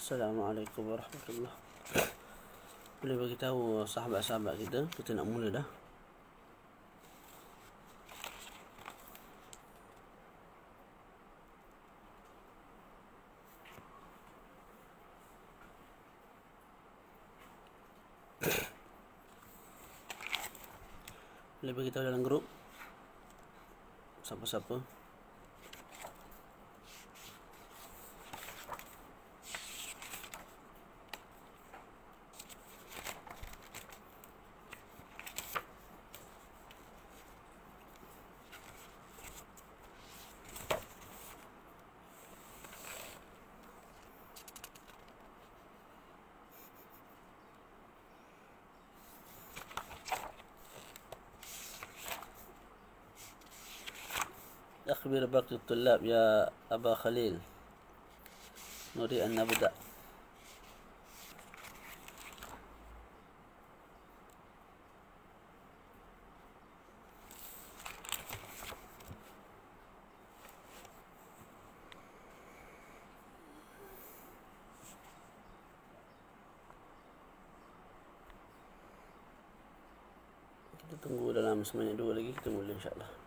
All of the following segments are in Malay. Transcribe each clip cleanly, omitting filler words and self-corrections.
Assalamualaikum warahmatullahi. Boleh bagi tahu sahabat-sahabat kita nak mula dah. Boleh bagi tahu dalam grup siapa-siapa. أخبر باقي الطلاب يا أبا خليل نريد أن نبدأ. Kita tunggu dalam seminit 2 lagi, kita mula insyaAllah.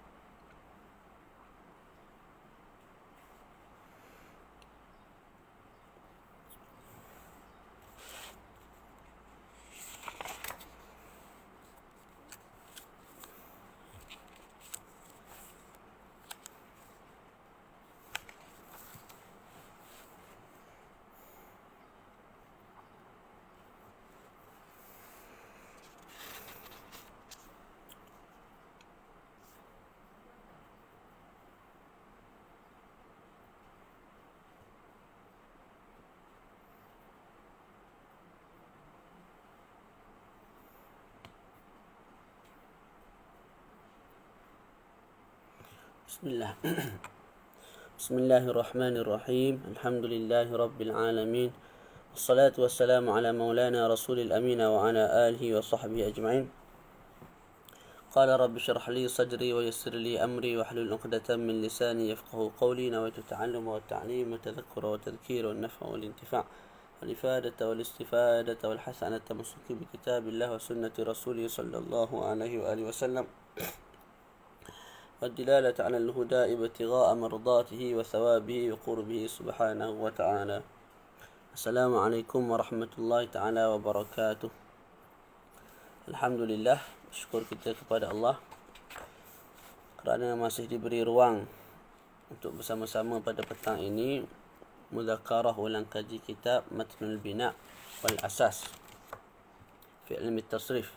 بسم الله الرحمن الرحيم. الحمد لله رب العالمين، والصلاة والسلام على مولانا رسول الأمين وعلى آله وصحبه أجمعين. قال رب اشرح لي صدري ويسر لي أمري واحلل عقدة من لساني يفقه قولي. نويت التعلم والتعليم والتذكر والتذكير والنفع والانتفاع والإفادة والاستفادة والحسنة التمسك بكتاب الله وسنة رسوله صلى الله عليه وآله وسلم، والدلالة على الهدى ابتغاء مرضاته وثوابه وقربه سبحانه وتعالى. السلام عليكم ورحمة الله تعالى وبركاته. Alhamdulillah, syukur kita kepada Allah kerana masih diberi ruang untuk bersama-sama pada petang ini mudzakarah ulang kaji kitab Matnul Bina' wal Asas fi ilmi tasrif,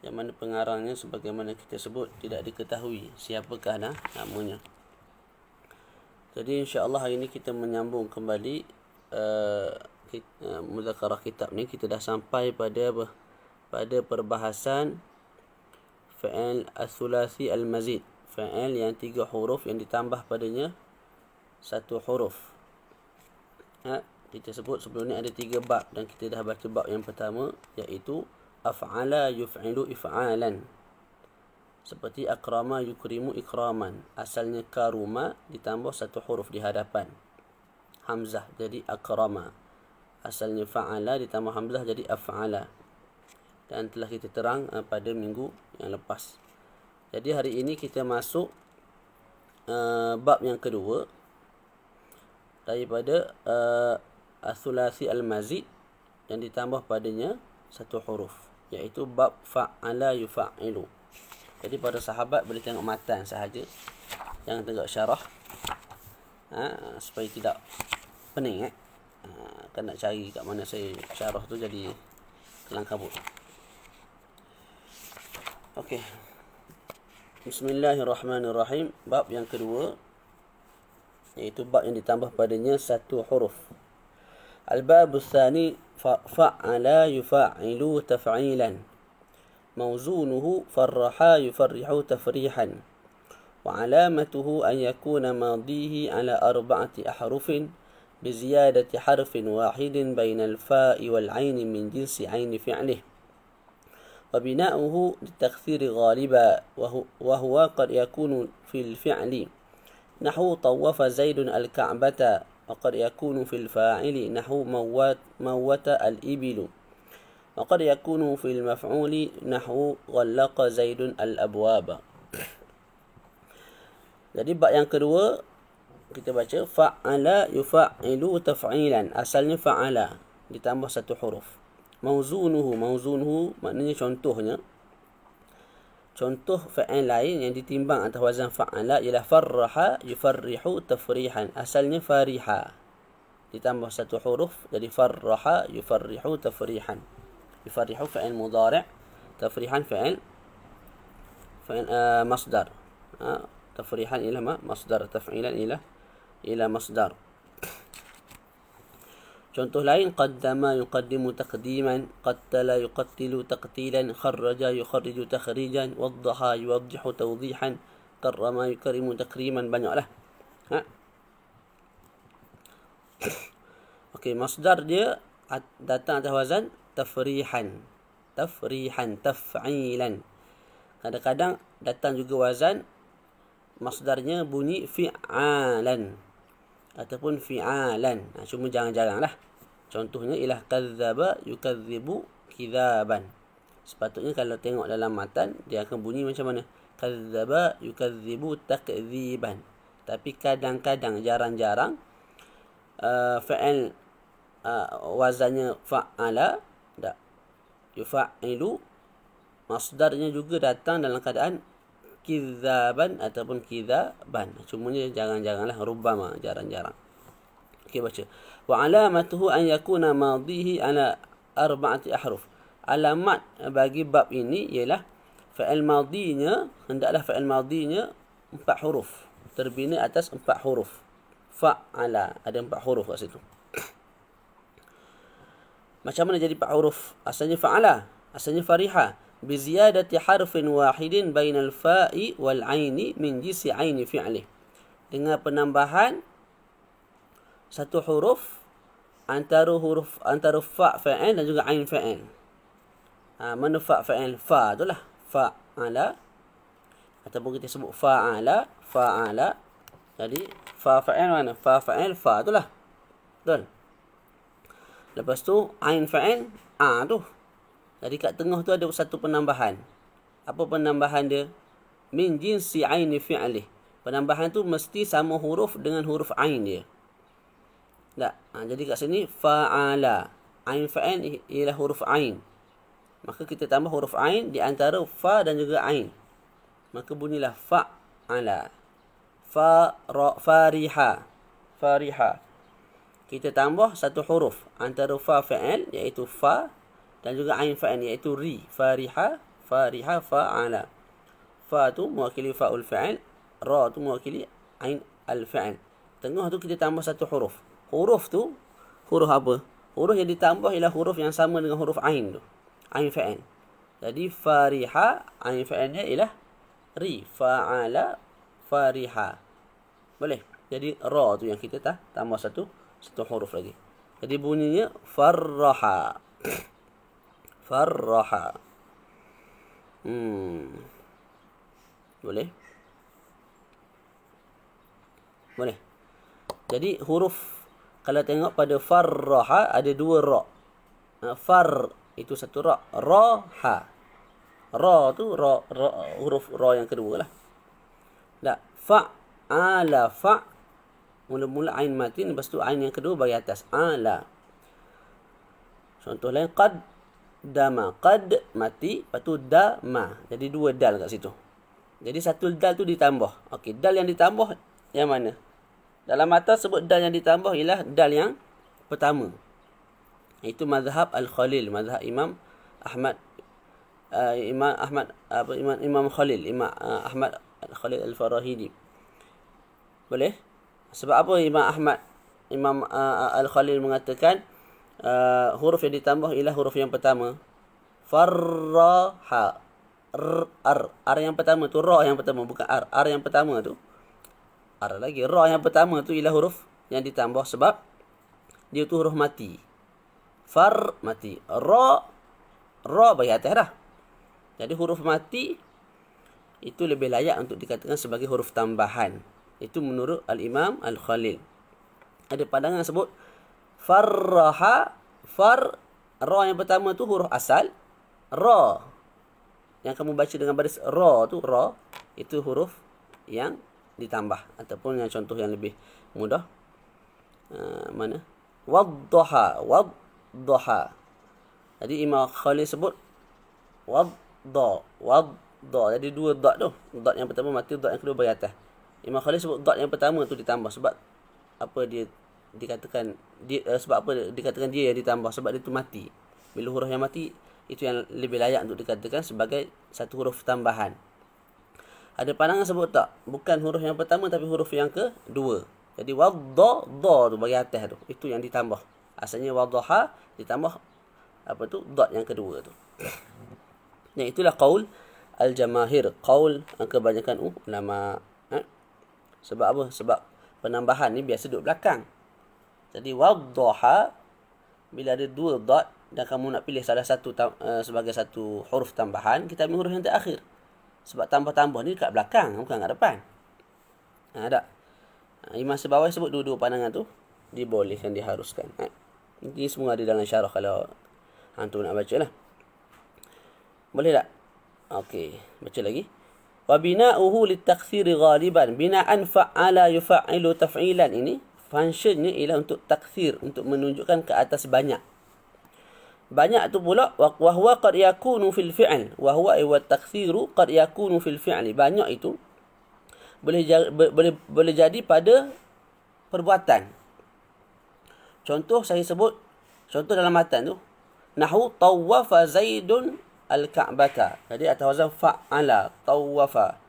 yang mana pengarangnya sebagaimana kita sebut tidak diketahui siapakah namanya. Jadi insya-Allah hari ini kita menyambung kembali mudzakarah kitab ni. Kita dah sampai pada perbahasan fa'il ats-tsulasi al-mazid, fa'il yang 3 huruf yang ditambah padanya 1 huruf. Kita sebut sebelum ni ada 3 bab dan kita dah baca bab yang pertama, iaitu af'ala yuf'ilu if'alan, seperti akrama yukrimu ikraman. Asalnya karuma ditambah 1 huruf di hadapan hamzah jadi akrama. Asalnya fa'ala ditambah hamzah jadi af'ala, dan telah kita terang pada minggu yang lepas. Jadi hari ini kita masuk bab yang kedua daripada ats-tsulasi al-mazid yang ditambah padanya 1 huruf, iaitu bab fa'ala yufa'ilu. Jadi para sahabat boleh tengok matan sahaja, jangan tengok syarah, supaya tidak pening. Kan nak cari kat mana saya syarah tu jadi kelang kabut. Okey, Bismillahirrahmanirrahim. Bab yang kedua, iaitu bab yang ditambah padanya 1 huruf. Al-bab ats-tsani fa'ala yufa'ilu taf'ilan, mawzunuhu farraha yufarrihu tafrihan, wa alamatuhu an yakuna madihi ala 4 ahrufin biziyadati harfin wahidin bainal fa'i wal 'aini min jinsi 'aini fi'lih, wa bina'uhu litakthiri ghaliban wa huwa qad yakunu fil fi'li nahwu tawafa zaidun al-ka'bata وقد يكون في الفاعل نحو موت الإبل وقد يكون في المفعول نحو غلق زيد الأبواب. Jadi bab yang kedua kita baca fa'ala yufa'ilu taf'ilan. Asalnya fa'ala ditambah satu huruf. Mauzunuhu maknanya contohnya. Contoh fa'il lain yang ditimbang atas wazan fa'ala ialah farraha yufarrihu tafrihan. Asalnya fariha ditambah satu huruf jadi farraha yufarrihu tafrihan. Yufarrihu fa'il mudhari', tafrihan fa'il masdar. Tafrihan ialah masdar, taf'ilan ialah masdar. Contoh lain qaddama yuqaddimu taqdiman, qattala yuqattilu taqtilan, kharraja yukharriju takhrijan, waddaha yuwaddihu tawdihan, karrama yukarimu takriman. Banyaklah. Okey, masdar dia datang atas wazan tafrihan, taf'ilan. Kadang-kadang datang juga wazan masdarnya bunyi fi'alan ataupun fi'alan. Cuma jarang-jarang lah. Contohnya ialah kadzaba yukadzibu kidzaban. Sepatutnya kalau tengok dalam matan dia akan bunyi macam mana? Kadzaba yukadzibu takdziban. Tapi kadang-kadang, jarang-jarang fa'il wazannya fa'ala, tak, yufa'ilu, masdarnya juga datang dalam keadaan kidzaban ataupun kidzaban. Cumanya jarang-jaranglah, rubbama, jarang-jarang. Okey, baca. Wa alamatuhu an yakuna madhihi ala arba'ati ahruf. Alamat bagi bab ini ialah fa'il madhinya, hendaklah fa'il madhinya 4 huruf. Terbina atas 4 huruf. Fa'ala, ada 4 huruf kat situ. Macam mana jadi 4 huruf? Asalnya fa'ala, asalnya fariha. Biziyadati harfin wahidin bainal fa'i wal aini min jinsi aini fi'lih. Dengan penambahan satu huruf antara fa fa'il dan juga ain fa'il. Mana fa fa'il? Fa itulah fa'ala ataupun kita sebut fa'ala. Jadi fa fa'il mana? Fa fa'il, fa itulah. Betul. Lepas tu ain fa'il, tu. Jadi kat tengah tu ada satu penambahan. Apa penambahan dia? Min jinsi aini fi'lih. Penambahan tu mesti sama huruf dengan huruf ain dia. Tak? Jadi kat sini fa'ala. Ain fa'il ialah huruf ain. Maka kita tambah huruf ain di antara fa dan juga ain. Maka bunyilah fa'ala. Fariha. Kita tambah satu huruf antara fa fa'il iaitu fa dan juga ain fa'il iaitu ri. Fariha, fa'ala. Fa tu mewakili fa'ul fa'il, ra tu mewakili ain al-fa'il. Tengah tu kita tambah satu huruf. Huruf tu huruf apa? Huruf yang ditambah ialah huruf yang sama dengan huruf ain tu. Ain fa'il. Jadi fariha, ain fa'ilnya ialah ri. Fa'ala, fariha. Boleh? Jadi ra tu yang kita tambah satu huruf lagi. Jadi bunyinya farraha. Farraha. Boleh? Boleh. Jadi huruf, kalau tengok pada farraha ada 2 ra. Far itu satu ra. Raha. Ra tu huruf ra yang kedua lah. Tak. Fa'ala. Mula-mula ain mati, lepas tu ain yang kedua bagi atas. Ala. Contoh lain qad dama. Qad mati, lepas tu dama. Jadi 2 dal kat situ. Jadi satu dal tu ditambah. Okey, dal yang ditambah yang mana? Dalam mata sebut dal yang ditambah ialah dal yang pertama. Itu mazhab Al-Khalil, mazhab Imam Ahmad Imam Khalil, Imam Ahmad Al-Khalil Al-Farahidi. Boleh? Sebab apa Imam Al-Khalil mengatakan huruf yang ditambah ialah huruf yang pertama. Farraha. R yang pertama tu, ra yang pertama, bukan R yang pertama tu. R lagi. Ra yang pertama tu ialah huruf yang ditambah sebab dia tu huruf mati. Far mati. Ra bagi atas dah. Jadi huruf mati itu lebih layak untuk dikatakan sebagai huruf tambahan. Itu menurut Al-Imam Al-Khalil. Ada pandangan sebut farraha, ra yang pertama tu huruf asal, ra yang kamu baca dengan baris ra tu, ra itu huruf yang ditambah, ataupun yang contoh yang lebih mudah, mana wadduha, wadduha. Jadi Imam Khalil sebut wadda. Jadi dua dot tu, dot yang pertama mati, dot yang kedua bagi atas. Imam Khalil sebut dot yang pertama tu ditambah sebab apa dia dikatakan sebab apa dikatakan dia yang ditambah, sebab dia tu mati. Bila huruf yang mati itu yang lebih layak untuk dikatakan sebagai satu huruf tambahan. Ada pandangan sebut tak, bukan huruf yang pertama tapi huruf yang kedua. Jadi wadda, da tu bagi atas tu, itu yang ditambah. Asalnya waddaha ditambah apa tu, dot yang kedua tu. Dan itulah qaul al-jamaahir, qaul kebanyakan ulama. Sebab apa? Sebab penambahan ni biasa duduk belakang. Jadi waddaha, bila ada dua dot dan kamu nak pilih salah satu sebagai satu huruf tambahan, kita ambil huruf yang terakhir. Sebab tambah-tambah ni dekat belakang, bukan kat depan. Tak? Imam Sibawi sebut dua-dua pandangan tu dibolehkan, diharuskan. Ini semua ada dalam syarah kalau antum nak baca lah. Boleh tak? Okey, baca lagi. Wa bina'uhu litakthiri ghaliban. Bina'an fa'ala yufa''ilu taf'ilan, ini functionnya ialah untuk takthir, untuk menunjukkan ke atas banyak. Banyak tu pula wa huwa qad yakunu fil fi'l. Wa huwa wa takthiru qad yakunu fil fi'li. Banyak itu boleh jadi pada perbuatan. Contoh saya sebut, contoh dalam matan tu, nahu tawafa Zaidun al-Ka'bata. Jadi atas wazan fa'ala, tawafa,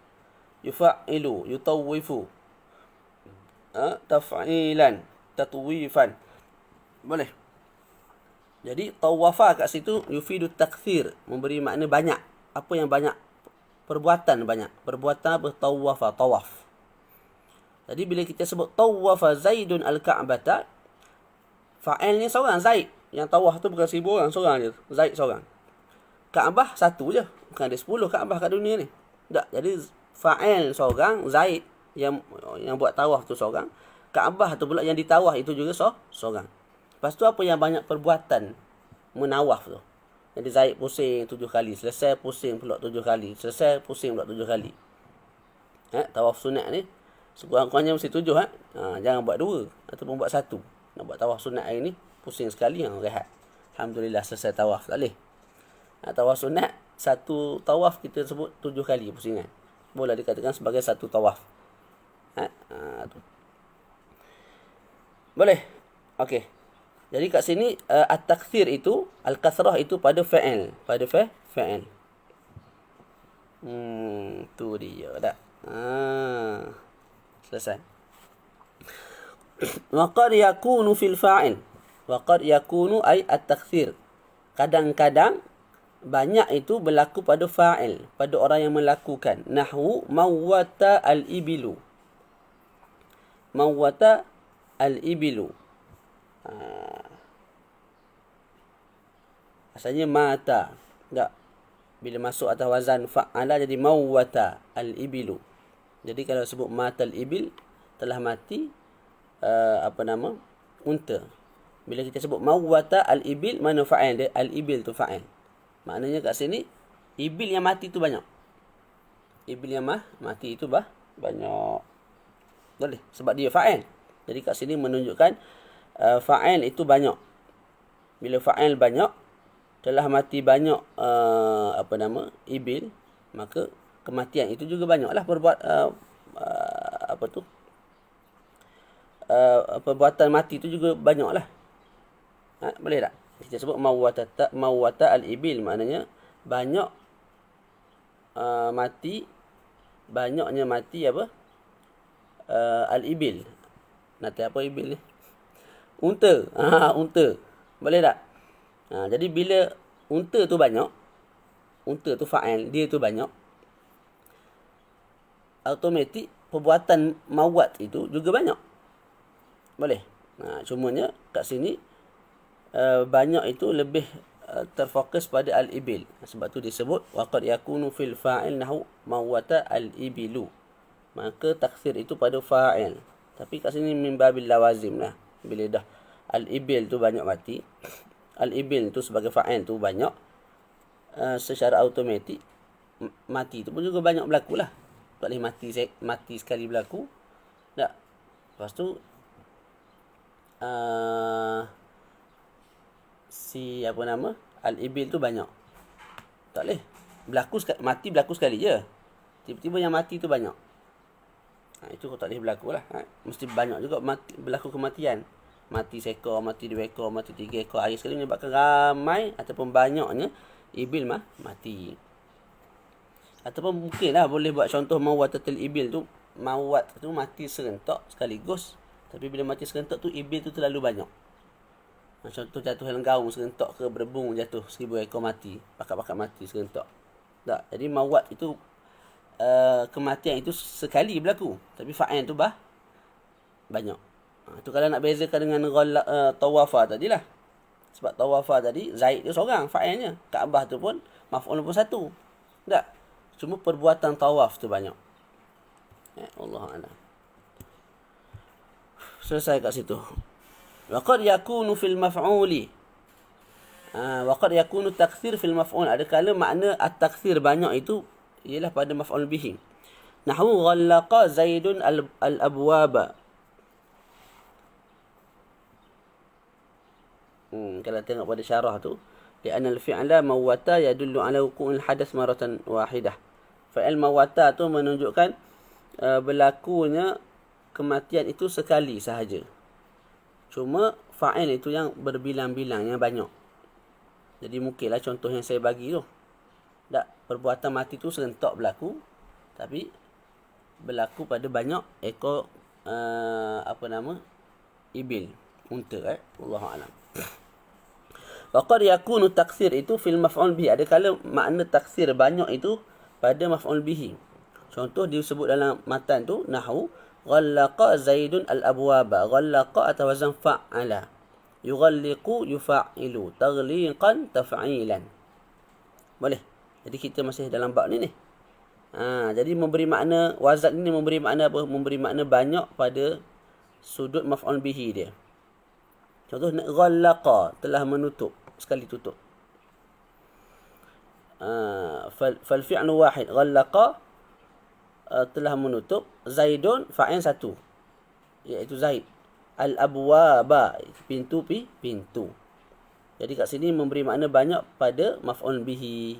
yufa'ilu, yutawwifu, taf'ilan, tatwifan. Boleh. Jadi tawafa kat situ yufidu takthir, memberi makna banyak. Apa yang banyak? Perbuatan banyak. Perbuatan apa? Tawafa, tawaf. Jadi bila kita sebut tawafa Zaidun al-Ka'bata, fa'il ni seorang, Zaid. Yang tawaf tu bukan 1000 orang, seorang je. Zaid seorang. Kaabah satu je. Bukan ada 10 Kaabah kat dunia ni. Tak. Jadi fa'il seorang, Zaid yang buat tawaf tu seorang. Kaabah tu pula yang ditawaf itu juga seorang. Lepas tu apa yang banyak perbuatan menawaf tu. Jadi Zaid pusing 7 kali. Selesai pusing pula 7 kali. Selesai pusing pula 7 kali. Tawaf sunat ni sekurang-kurangnya mesti 7. Jangan buat 2 ataupun buat 1. Nak buat tawaf sunat hari ni pusing sekali, rehat. Alhamdulillah selesai tawaf. Tak boleh. Tawaf sunat, satu tawaf kita sebut 7 kali pusingan. Boleh dikatakan sebagai satu tawaf. Tu. Boleh. Okey. Jadi kat sini at-takthir itu, al-kasrah itu pada fa'il, pada fa'il. Tu dia dah. Selesai. Wa qad yakunu fil fa'il. Wa qad yakunu ay at-takthir. Kadang-kadang banyak itu berlaku pada fa'il, pada orang yang melakukan. Nahwu mawwata al-ibilu. Mawwata al-ibilu. Asalnya mata. Tak. Bila masuk atas wazan fa'ala jadi mawwata al-ibilu. Jadi kalau sebut mata al-ibil, telah mati unta. Bila kita sebut mawwata al-ibil, mana fa'il dia? Al-ibil tu fa'il. Maknanya kat sini ibil yang mati tu banyak. Ibil yang mati itu banyak. Boleh sebab dia fa'il. Jadi kat sini menunjukkan fa'il itu banyak. Bila fa'il banyak, telah mati banyak ibil, maka kematian itu juga banyaklah perbuatan mati itu juga banyaklah. Boleh tak? Kita sebut mawwata al-ibil, maknanya banyak mati, banyaknya mati apa? Al-ibil. Nanti apa ibil ni? Unta. Unta. Boleh tak? Jadi bila unta tu banyak, unta tu fa'il, dia tu banyak, automatik perbuatan mawat itu juga banyak. Boleh. Cumanya kat sini banyak itu lebih terfokus pada al-ibil. Sebab tu disebut waqad yakunu fil fa'il nahu mawata al-ibilu. Maka taksir itu pada fa'il. Tapi kat sini min babil lawazim lah. Bila dah al-ibil tu banyak mati, al-ibil tu sebagai fa'il tu banyak, secara automatik mati tu pun juga banyak berlaku lah. Tak boleh mati sekali berlaku. Tak. Lepas tu si apa nama, al-ibil tu banyak. Tak boleh mati berlaku sekali je. Tiba-tiba yang mati tu banyak. Itu tak boleh berlaku lah. Mesti banyak juga berlaku kematian. Mati seekor, mati 2 ekor, mati 3 ekor. Hari sekali menyebabkan ramai ataupun banyaknya ibil mati. Ataupun mungkin lah boleh buat contoh mawatatil ibil tu. Mawat tu mati serentak sekaligus. Tapi bila mati serentak tu, ibil tu terlalu banyak. Contoh jatuh dalam gaung serentak ke berebung jatuh 1000 ekor mati. Pakat-pakat mati serentak. Tak. Jadi mawat itu kematian itu sekali berlaku. Tapi fa'il tu banyak. Itu kalau nak bezakan dengan tawafa tadilah. Sebab tawafa tadi Zaid dia seorang fa'ilnya. Kaabah tu pun maf'ul pun satu. Tak. Cuma perbuatan tawaf tu banyak. Allah a'lam. Selesai kat situ. Waqad yakunu fil maf'uli. Waqad yakunu takthir fil maf'ul. Ada kala makna at-takthir banyak itu ialah pada maf'ul bihi. Nahwu ghallaqa Zaidun al-abwaba. Kalau tengok pada syarah tu, li'anna al-fi'la mawata yadullu ala wuqu'il hadath maratan wahidah. Fa'il mawata tu menunjukkan berlakunya kematian itu sekali sahaja. Cuma fa'il itu yang berbilang-bilang, yang banyak. Jadi mungkinlah contoh yang saya bagi tu. Tak, perbuatan mati tu serentak berlaku, tapi berlaku pada banyak ekor ibil, unta. Wallahu a'lam. Waqad yakunu taksir itu fil maf'ul bihi. Ada kala makna taksir banyak itu pada maf'ul bihi. Contoh disebut dalam matan tu, nahwu ghallaqa Zaidun al-abwaba. Ghallaqa atau wazan fa'ala. Yughalliqu yufa'ilu. Taghliqan taf'ilan. Boleh. Jadi kita masih dalam bab ni. Jadi memberi makna, wazan ini memberi makna apa? Memberi makna banyak pada sudut maf'ul bihi dia. Contoh, ghallaqa, telah menutup, sekali tutup. Fal fi'lu wahid, ghallaqa, telah menutup. Zaidun, fa'il satu, iaitu Zaid. Al-abwaba, pintu. Jadi kat sini memberi makna banyak pada maf'ul bihi.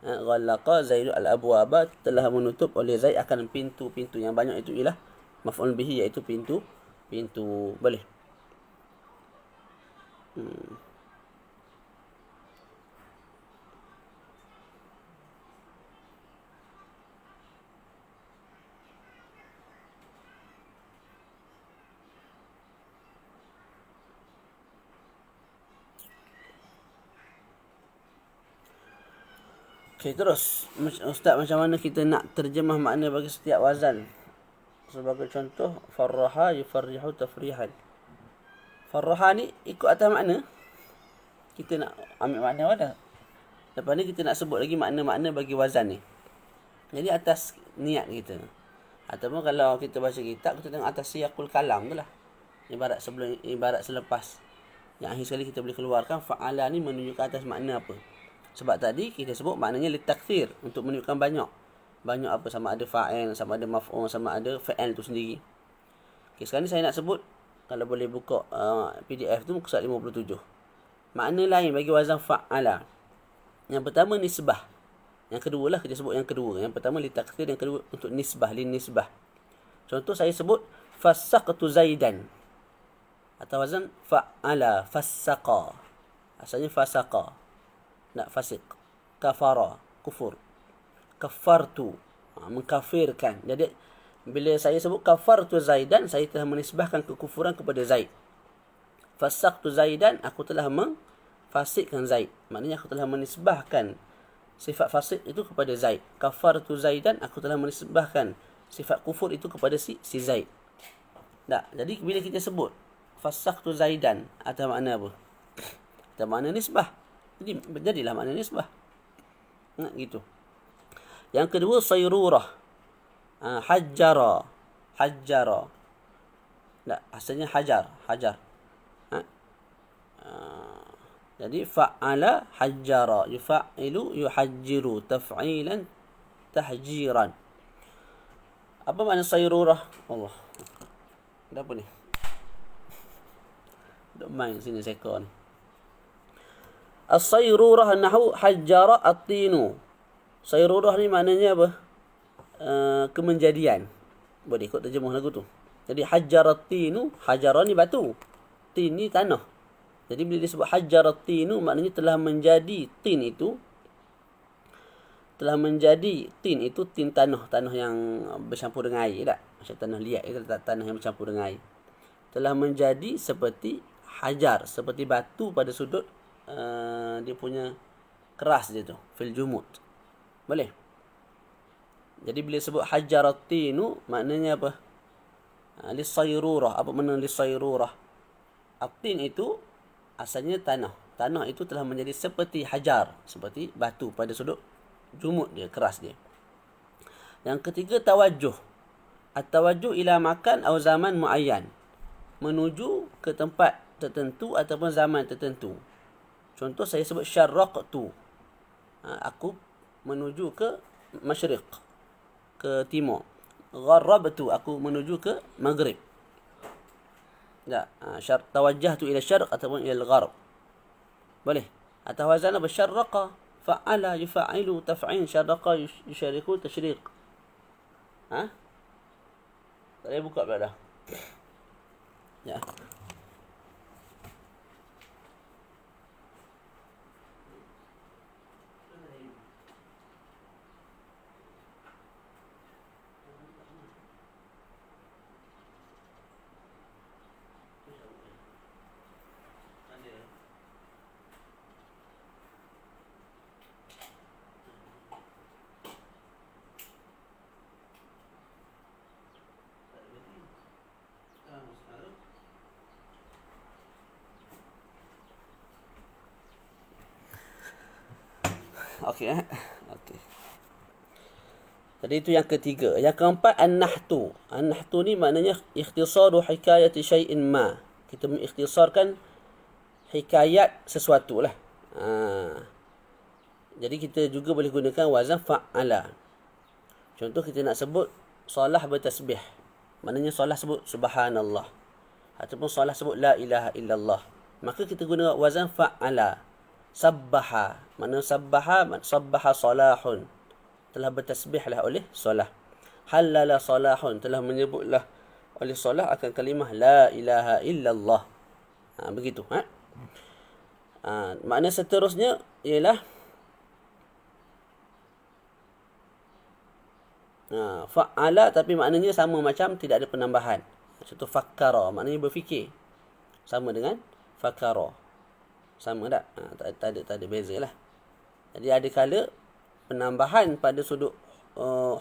Ghallaqa Zaidun al-abwaba, telah menutup oleh Zaid akan pintu-pintu. Yang banyak itu ialah maf'ul bihi, iaitu pintu. Boleh. Okay, terus Ustaz, macam mana kita nak terjemah makna bagi setiap wazan? Sebagai contoh, farraha yufarrihu tafrihan. Farraha ni ikut atas makna. Kita nak ambil makna mana? Lepas ni kita nak sebut lagi makna-makna bagi wazan ni. Jadi atas niat kita. Ataupun kalau kita baca kitab, kita tengok atas siyaqul kalam tu lah. Ibarat selepas. Yang akhir sekali kita boleh keluarkan fa'ala ni menunjukkan atas makna apa. Sebab tadi kita sebut maknanya litakthir, untuk menunjukkan banyak. Banyak apa? Sama ada fa'il, sama ada maf'ul, sama ada fa'il tu sendiri. Okay, sekarang ni saya nak sebut, kalau boleh buka PDF tu muka surat 57. Makna lain bagi wazan fa'ala. Yang pertama nisbah. Yang kedua lah kita sebut yang kedua. Yang pertama litakthir, yang kedua untuk nisbah, nisbah. Contoh saya sebut fassaqtu Zaidan. Atau wazan fa'ala, fassaqa. Asalnya fasaqa. Nak fasik. Kafara, kufur. Kafartu, mengkafirkan. Jadi bila saya sebut kafartu Zaidan, saya telah menisbahkan kekufuran kepada Zaid. Fasaqtu Zaidan, aku telah mengfasikkan Zaid. Maknanya aku telah menisbahkan sifat fasik itu kepada Zaid. Kafartu Zaidan, aku telah menisbahkan sifat kufur itu kepada si Zaid. Tak. Jadi bila kita sebut fasaqtu Zaidan, ada makna apa? Ada makna nisbah. Jadi jadilah makna nisbah. Gitu. Yang kedua sayrurah. Hajjara. Tak, asalnya hajar. Jadi fa'ala hajjara, yufa'ilu yuhajjiru, taf'ilan tahjiran. Apa makna sayrurah? Allah. Ada apa ni? Duk main sini sekor ni. As-sayrurah nahu hajjara at-tinu. Sayrurah ni maknanya apa? Kemenjadian. Boleh ikut terjemah lagu tu. Jadi hajjara at-tinu, hajjara ni batu. Tin ni tanah. Jadi bila disebut hajjarat tinu, maknanya telah menjadi tin itu tin tanah yang bercampur dengan air tak? Macam tanah liat itu tanah yang bercampur dengan air. Telah menjadi seperti hajar, seperti batu pada sudut dia punya keras dia tu, fil jumud. Boleh? Jadi bila sebut hajjarat tinu, maknanya apa? Lisayrurah. Apa makna lisayrurah? At-tin itu asalnya tanah. Tanah itu telah menjadi seperti hajar, seperti batu pada sudut jumud dia, keras dia. Yang ketiga, tawajjuh. At-tawajjuh ila makan atau zaman muayyan. Menuju ke tempat tertentu ataupun zaman tertentu. Contoh saya sebut syarraqtu. Aku menuju ke masyriq, ke timur. Gharrabtu, aku menuju ke maghrib. Tak, tawajjahtu ila syarq ataupun ila al-gharb. Boleh. Atau wazana bersyarraqa, fa'ala yufa'ilu taf'in, syarraqa yusyariku tashriq. Tak boleh buka pula dah. Ya. Okey. Okey. Jadi itu yang ketiga. Yang keempat, an-nahtu. An-nahtu ni maknanya ikhtisaru hikayati syai'in ma. Kita mengikhtisarkan hikayat sesuatu lah. Jadi kita juga boleh gunakan wazan fa'ala. Contoh kita nak sebut solah bertasbih. Maknanya solah sebut subhanallah. Ataupun solah sebut la ilaha illallah. Maka kita guna wazan fa'ala. Sabbaha. Maknanya sabbaha solahun. Telah bertasbihlah oleh solah. Halala solahun. Telah menyebutlah oleh solah akan kalimah la ilaha illallah. Begitu. Makna seterusnya ialah fa'ala, tapi maknanya sama macam tidak ada penambahan. Contoh fakkara, maknanya berfikir. Sama dengan fakkara. Sama tak? Tak ada beza lah. Jadi ada kala penambahan pada sudut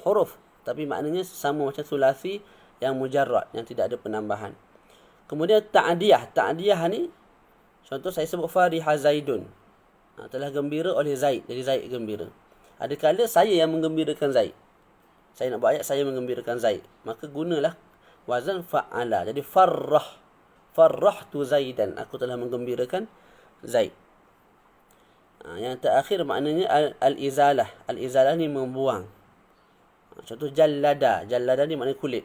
huruf, tapi maknanya sama macam sulasi yang mujarrad, yang tidak ada penambahan. Kemudian ta'diyah. Ta'diyah ni, contoh saya sebut fariha Zaidun. Telah gembira oleh Zaid. Jadi Zaid gembira. Ada kala saya yang menggembirakan Zaid. Saya nak buat ayat, saya menggembirakan Zaid. Maka gunalah wazan fa'ala. Jadi farrahtu Zaidan. Aku telah menggembirakan Zaid. Yang terakhir maknanya al-izalah. Al-izalah ni membuang. Contoh jallada. Jallada ni maknanya kulit.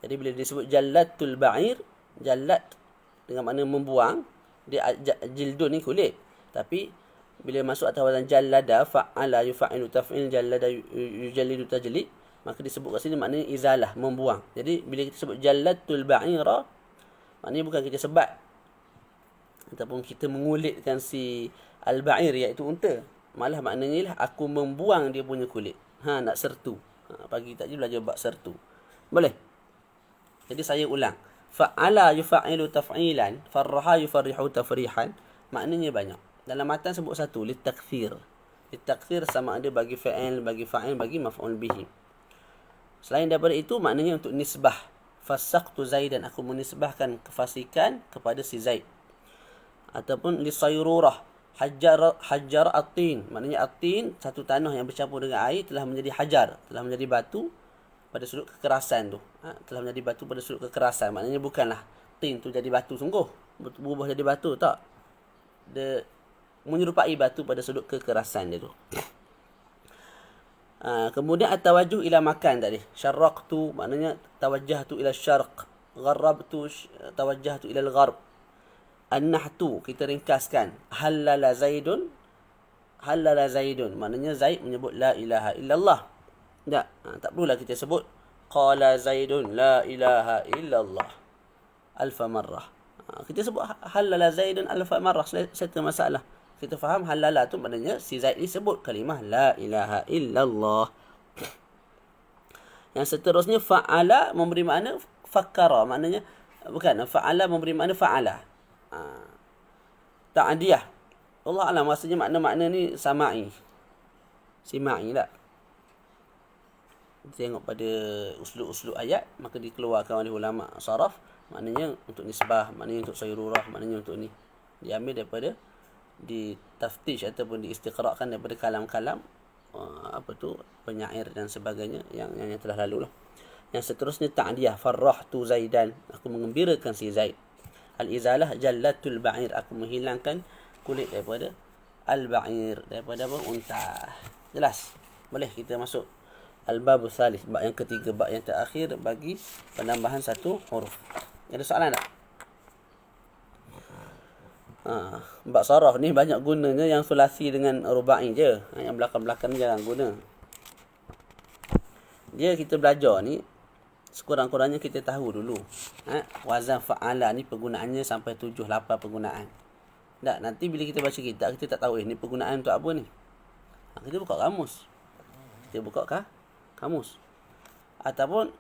Jadi bila disebut jallatul ba'ir, jallat dengan makna membuang, dia jildun ni kulit. Tapi bila masuk atas wazan jallada, fa'ala yufa'ilu taf'il, jallada yujallidu tajlid, maka disebut kat sini maknanya izalah, membuang. Jadi bila kita sebut jallatul ba'ira, maknanya bukan kita sebat ataupun kita mengulitkan si al-ba'ir, iaitu unta. Malah maknanya lah aku membuang dia punya kulit. Nak sertu. Pagi tadi belajar bab sertu. Boleh? Jadi saya ulang. Fa'ala yufa'ilu taf'ilan, farraha yufarrihu tafrihan. Maknanya banyak. Dalam matan sebut satu, litakthir. Litakthir sama ada bagi fa'il, bagi fa'il, bagi maf'ul bihi. Selain daripada itu, maknanya untuk nisbah. Fasaqtu Zaidan, aku menisbahkan kefasikan kepada si Zaid. Ataupun lisayrurah, hajar at-tin. Maknanya at-tin, satu tanah yang bercampur dengan air, telah menjadi hajar, telah menjadi batu pada sudut kekerasan tu. Telah menjadi batu pada sudut kekerasan. Maknanya bukanlah tin tu jadi batu sungguh, berubah jadi batu, tak. Dia menyerupai batu pada sudut kekerasan dia tu. Kemudian at-tawajjuh ila makan tadi. Syarraqtu maknanya tawajjahtu ila syarq. Gharrabtu tawajjahtu ila al-gharb. An-nahtu kita ringkaskan. Halala Zaidun. Halala Zaidun maknanya Zaid menyebut la ilaha illallah. Tak perlulah kita sebut qala Zaidun la ilaha illallah alfa marrah. Kita sebut halala Zaidun alfa marrah, satu masalah. Kita faham halala tu maknanya si Zaid ni sebut kalimah la ilaha illallah. Yang seterusnya fa'ala memberi makna fakkara, maknanya bukan fa'ala memberi makna fa'ala. Ta'diyah. Allah alam maksudnya makna-makna ni sama'i. Sima'i tak? Tengok pada uslub-uslub ayat, maka dikeluarkan oleh ulama saraf, maknanya untuk nisbah, maknanya untuk sayrurah, maknanya untuk ni. Diambil daripada ditaftish ataupun diistiqra'kan daripada kalam-kalam penyair dan sebagainya yang telah lalu lah. Yang seterusnya ta'diyah, farrahtu Zaidan, aku mengembirakan si Zaid. Al-izalah jallatul ba'ir, aku menghilangkan kulit daripada al-ba'ir, daripada unta. Jelas? Boleh kita masuk al-babu thalith, bab yang ketiga, bab yang terakhir bagi penambahan satu huruf. Ada soalan tak? Bab saraf ni banyak gunanya yang sulasi dengan rubai je. Yang belakang-belakang ni jarang guna. Dia kita belajar ni sekurang-kurangnya kita tahu dulu. Wazan fa'ala ni penggunaannya sampai 7-8 penggunaan. Nanti bila kita baca kitab kita tak tahu ni penggunaan untuk apa ni. Kita buka kamus. Kamus. Ataupun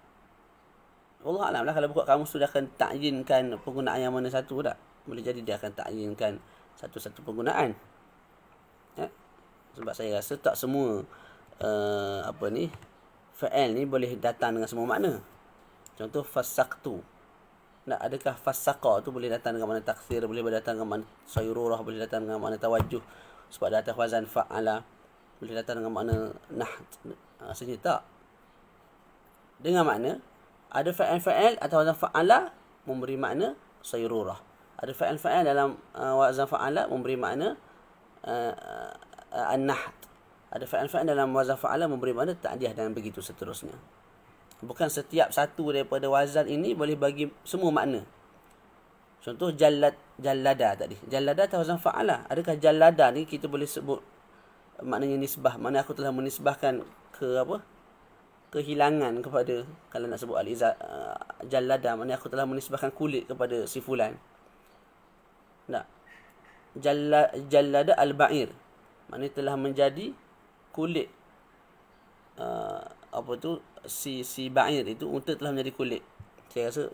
Allah alam lah, kalau buka kamus tu dia akan ta'yinkan penggunaan yang mana satu tak? Boleh jadi dia akan ta'yinkan satu-satu penggunaan. Sebab saya rasa tak semua fa'al ni boleh datang dengan semua makna. Contoh fasaqtu. Adakah fasaqa tu boleh datang dengan makna taksir, boleh datang dengan makna sayrurah, boleh datang dengan makna tawajjuh. Sebab ada atas wazan fa'ala, boleh datang dengan makna nahd. Rasanya tak. Dengan makna ada fa'al atau wazan fa'ala memberi makna sayrurah. Ada fa'al dalam wazan fa'ala memberi makna an-nahd. Ada fa'al dalam wazan fa'ala memberi makna ta'diyah, dan begitu seterusnya. Bukan setiap satu daripada wazan ini boleh bagi semua makna. Contoh jallada tadi. Jallada atau wazan fa'ala. Adakah jallada ni kita boleh sebut maknanya nisbah? Mana aku telah menisbahkan ke kehilangan kepada, kalau nak sebut jallada, maknanya aku telah menisbahkan kulit kepada si fulan. Jallada al-ba'ir, maknanya telah menjadi kulit si ba'ir itu, unta telah menjadi kulit. Saya rasa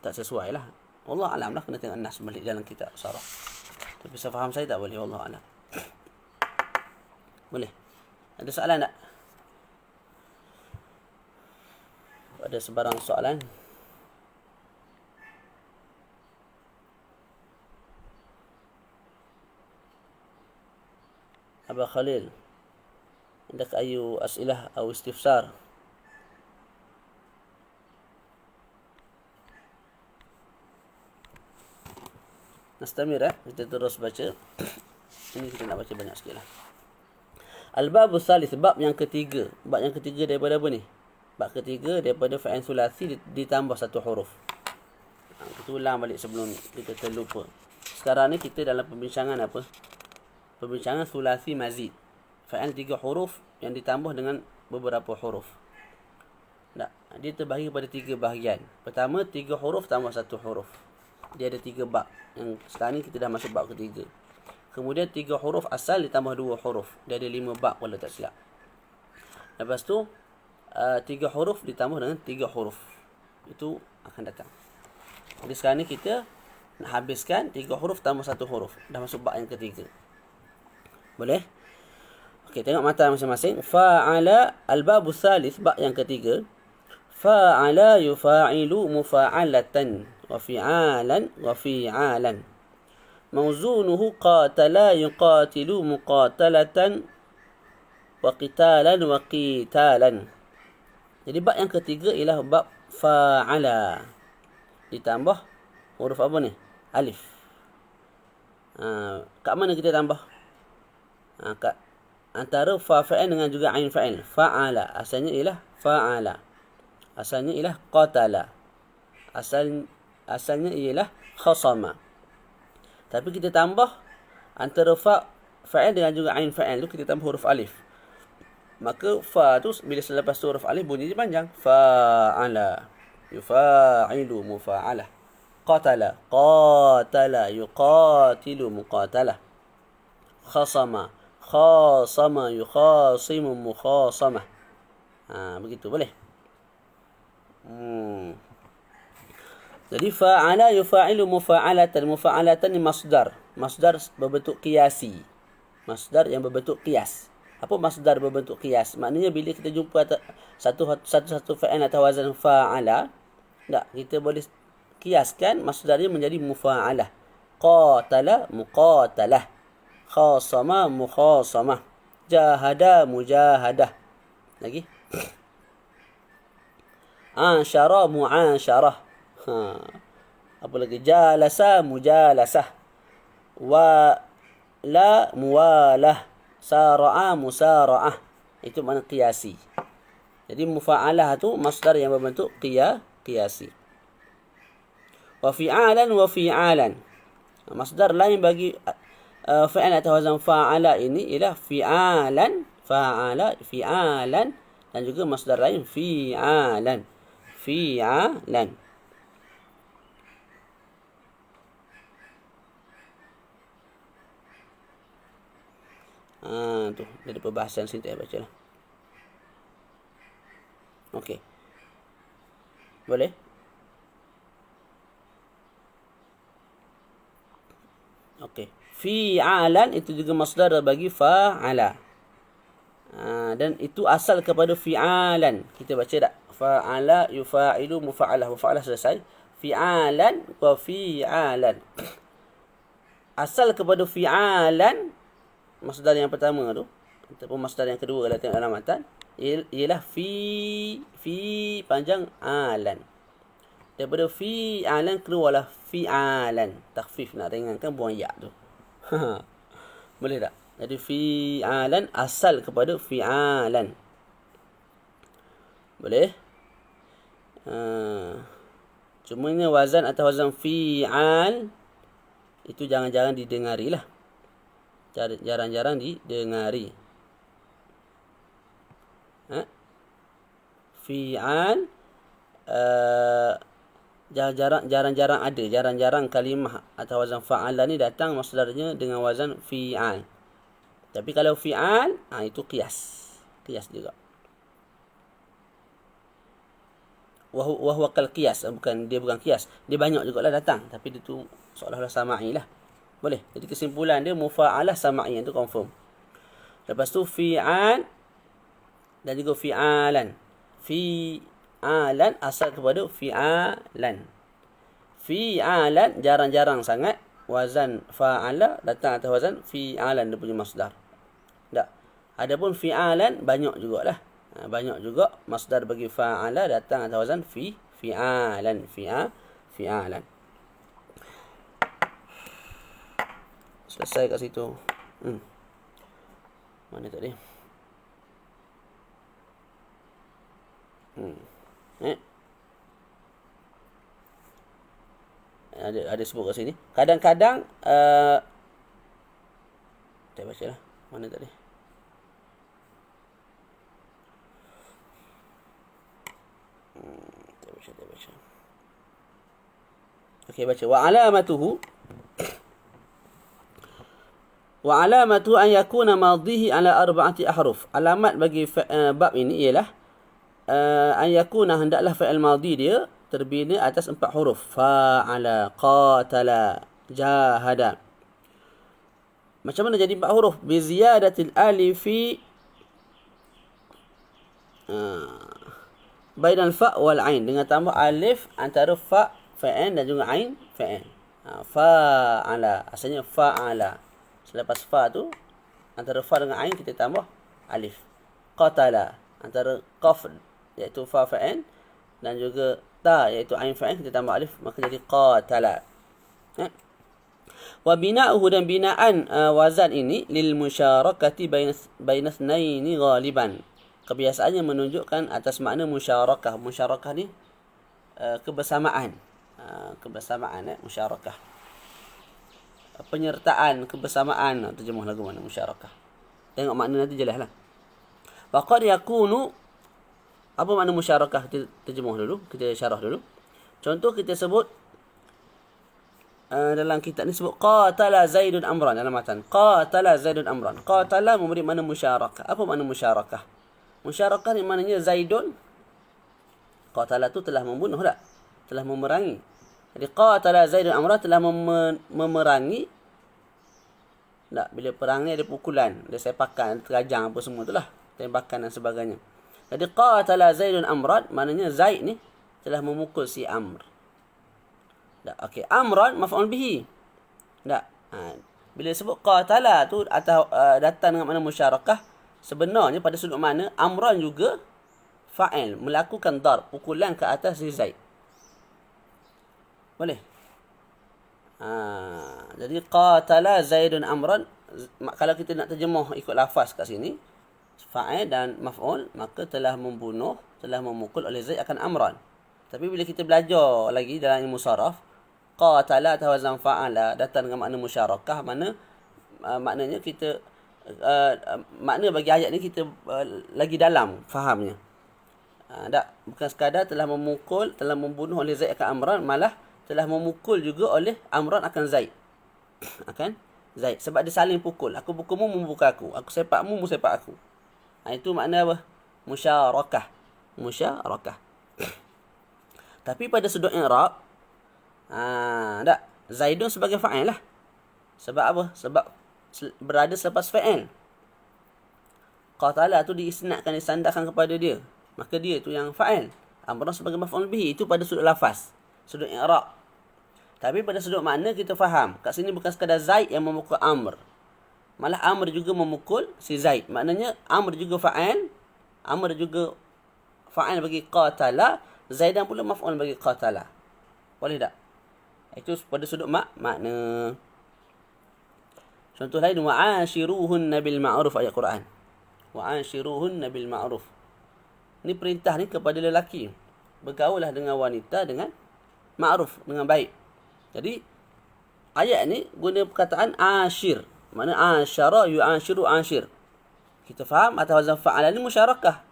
tak sesuai lah. Allah alam lah, kena tengok nas balik dalam kitab saraf. Tapi sefaham saya tak boleh, Allah alam. Boleh. Ada soalan tak? Ada sebarang soalan? Abah Khalil, عندك أي أسئلة أو استفسار؟ نستمر kita terus baca. Ini kita nak baca banyak sikit lah. Al-babu thalith, bab yang ketiga. Bab yang ketiga daripada apa ni? Bab ketiga daripada fa'il sulasi ditambah satu huruf. Kita ulang balik sebelum kita terlupa. Sekarang ni kita dalam pembincangan apa? Pembincangan sulasi mazid. Fa'il 3 huruf yang ditambah dengan beberapa huruf. Dia terbahagi pada 3 bahagian. Pertama, 3 huruf tambah 1 huruf. Dia ada 3 bab. Yang sekarang ni kita dah masuk bab ketiga. Kemudian 3 huruf asal ditambah 2 huruf. Dia ada 5 bab kalau tak silap. Lepas tu 3 huruf ditambah dengan 3 huruf. Itu akan datang. Jadi sekarang ni kita nak habiskan 3 huruf tambah 1 huruf. Dah masuk bab yang ketiga. Boleh? Okey, tengok mata masing-masing. Fa'ala al-babu thalith, bab yang ketiga. Fa'ala yufa'ilu mufa'alatan wa fi'alan wa fi'alan. Mawzunuhu qatala yuqatilu muqatalatan wa qitalan wa qitalan. Jadi bab yang ketiga ialah bab fa'ala. Ditambah huruf apa ni? Alif. Kat mana kita tambah? Antara fa fa'il dengan juga ain fa'il. Fa'ala. Asalnya ialah fa'ala. Asalnya ialah qatala. Asalnya ialah khasama. Tapi kita tambah antara fa fa'il dengan juga ain fa'il tu kita tambah huruf alif. Maka fa tu bila selepas tu huruf alif bunyi dia panjang. Fa'ala. Yufa'ilu mufa'alah. Qatala. Qatala. Yuqatilu muqatalah. Khasama. Khasama. Yukhasimu mukhasamah. Begitu boleh. Jadi fa'ala yufa'ilu mufa'alatan. Mufa'alatan ni masdar. Masdar berbentuk qiyasi. Masdar yang berbentuk qiyas. Apa masdar berbentuk qiyas? Maknanya bila kita jumpa satu fa'il atau wazan fa'ala, tak, kita boleh kiaskan masdarnya menjadi mufa'alah. Qatala muqatalah. Khasama mukhasamah. Jahada mujahadah. Lagi. Ansyara mu'ansyarah. Apa lagi? Jalasa mujalasah. Wala muwalah. Sara'a musara'ah. Itu makna qiyasi. Jadi mufa'alah tu masdar yang berbentuk qiyasi. Wa fi'alan wa fi'alan. Masdar lain bagi fa'al atau wazan fa'ala ini ialah fi'alan, fa'ala, fi'alan, dan juga masdar lain fi'alan. Fi'alan. Tu dari perbahasan sini saya baca lah. Okey. Boleh? Okey. Fi'alan itu juga masdar bagi fa'ala. Dan itu asal kepada fi'alan. Kita baca tak? Fa'ala yufa'ilu mufa'alah. Mufa'alah selesai. Fi'alan wa fi'alan. Asal kepada fi'alan, masdar yang pertama tu ataupun masdar yang kedua kalau tengok dalam matan ialah fi panjang alan. Daripada fi'alan keluarlah fi'alan. Takhfif, nak ringankan, buang ya tu. Boleh tak? Jadi fi'alan asal kepada fi'alan. Boleh? Cumanya wazan atau wazan fi'al itu jangan-jangan didengari lah. Jarang-jarang didengari. Fi'al jarang-jarang ada. Jarang-jarang kalimah atau wazan fa'ala ni datang masdarnya dengan wazan fi'al. Tapi kalau fi'al, itu qiyas. Qiyas juga. Wahwa kal qiyas. Dia bukan qiyas. Dia banyak juga lah datang. Tapi dia tu seolah-olah sama'i lah. Boleh. Jadi kesimpulan dia mufa'alah sama'i. Itu confirm. Lepas tu fi'al dan juga fi'alan. Fi'alan asal kepada fi'alan. Fi'alan jarang-jarang sangat wazan fa'ala datang atas wazan fi'alan, dia punya masdar. Tak. Adapun fi'alan banyak jugalah. Banyak juga masdar bagi fa'ala datang atas wazan fi'alan. Fi'alan. Selesai kat situ. Mana tadi? Ada sebut kat sini. Kadang-kadang saya baca lah. Mana tadi? Saya baca. Okey, baca. Wa alamatu an yakuna madhihi ala arba'ati ahruf. Alamat bagi bab ini ialah an yakuna, hendaklah fa'il madhi dia terbina atas 4 huruf. Fa'ala, qatala, jahada. Macam mana jadi 4 huruf? Bi ziyadatil alifi bainal fa wal ain, dengan tambah alif antara fa fa'il dan juga ain fa'il. Fa'ala, asalnya fa'ala. Selepas fa tu antara fa dengan ain kita tambah alif. Qatala, antara qaf iaitu fa fa'il dan juga ta iaitu ain fa'il kita tambah alif, maka jadi qatala. Wa bina'uhu dan binaan wazan ini lil musyarakati bainas naini ghaliban. Kebiasaannya menunjukkan atas makna musyarakah. Musyarakah ni kebersamaan. Kebersamaan musyarakah. Penyertaan, kebersamaan. Terjemah lagu mana musyarakah. Tengok makna nanti jelaslah. Wa qad yakunu, apa makna musyarakah? Kita terjemah dulu, kita syarah dulu. Contoh kita sebut dalam kitab ni sebut qatala Zaidun Amran dalam matan. Qatala Zaidun Amran. Qatala memberi makna musyarakah. Apa makna musyarakah? Musyarakah ni maknanya Zaidun, qatala tu telah membunuh tak? Telah memerangi. Jadi qatala Zaidun Amran telah memerangi. Tak, bila perang ni ada pukulan, ada sepakan, ada terajang apa semua tu lah. Tembakan dan sebagainya. Jadi qatala Zaidun Amran maknanya Zaid ni telah memukul si Amr. Tak, okey. Amran maf'ul bihi. Tak. Bila sebut qatala tu atau datang dengan makna musyarakah, sebenarnya pada sudut makna Amran juga fa'il, melakukan darb, pukulan ke atas si Zaid. Boleh? Jadi qatala Zaidun Amran, kalau kita nak terjemah ikut lafaz kat sini, fa'il dan maf'ul, maka telah membunuh, telah memukul oleh Zaid akan Amran. Tapi bila kita belajar lagi dalam ilmu saraf, qatala atau wazan fa'ala datang dengan makna musyarakah, maknanya kita makna bagi ayat ni kita lagi dalam fahamnya. Tak, bukan sekadar telah memukul, telah membunuh oleh Zaid akan Amran, malah telah memukul juga oleh Amran akan Zaid. Akan Zaid. Sebab dia saling pukul. Aku pukulmu, memukul aku. Aku sepakmu, mu sepak aku. Itu makna apa? Musyarakah. Musyarakah. Tapi pada sudut i'rab, tak, Zaidun sebagai fa'il lah. Sebab apa? Sebab berada selepas fa'il. Qatala tu diisnadkan, disandarkan kepada dia. Maka dia tu yang fa'il. Amran sebagai maf'ul bihi. Itu pada sudut lafaz, sudut i'rab. Tapi pada sudut makna kita faham. Kat sini bukan sekadar Zaid yang memukul Amr. Malah Amr juga memukul si Zaid. Maknanya Amr juga fa'il. Amr juga fa'il bagi qatala. Zaidan pula maf'ul bagi qatala. Boleh tak? Itu pada sudut makna. Contoh lain, wa'ashiruhunna bil ma'ruf, ayat Quran. Wa'ashiruhunna bil ma'ruf. Ini perintah ni kepada lelaki. Bergaullah dengan wanita dengan ma'ruf, dengan baik. Jadi ayat ni guna perkataan ashir. Mana asyara yu'ashiru ashir. Kita faham atas wazan fa'ala ni musyarakah.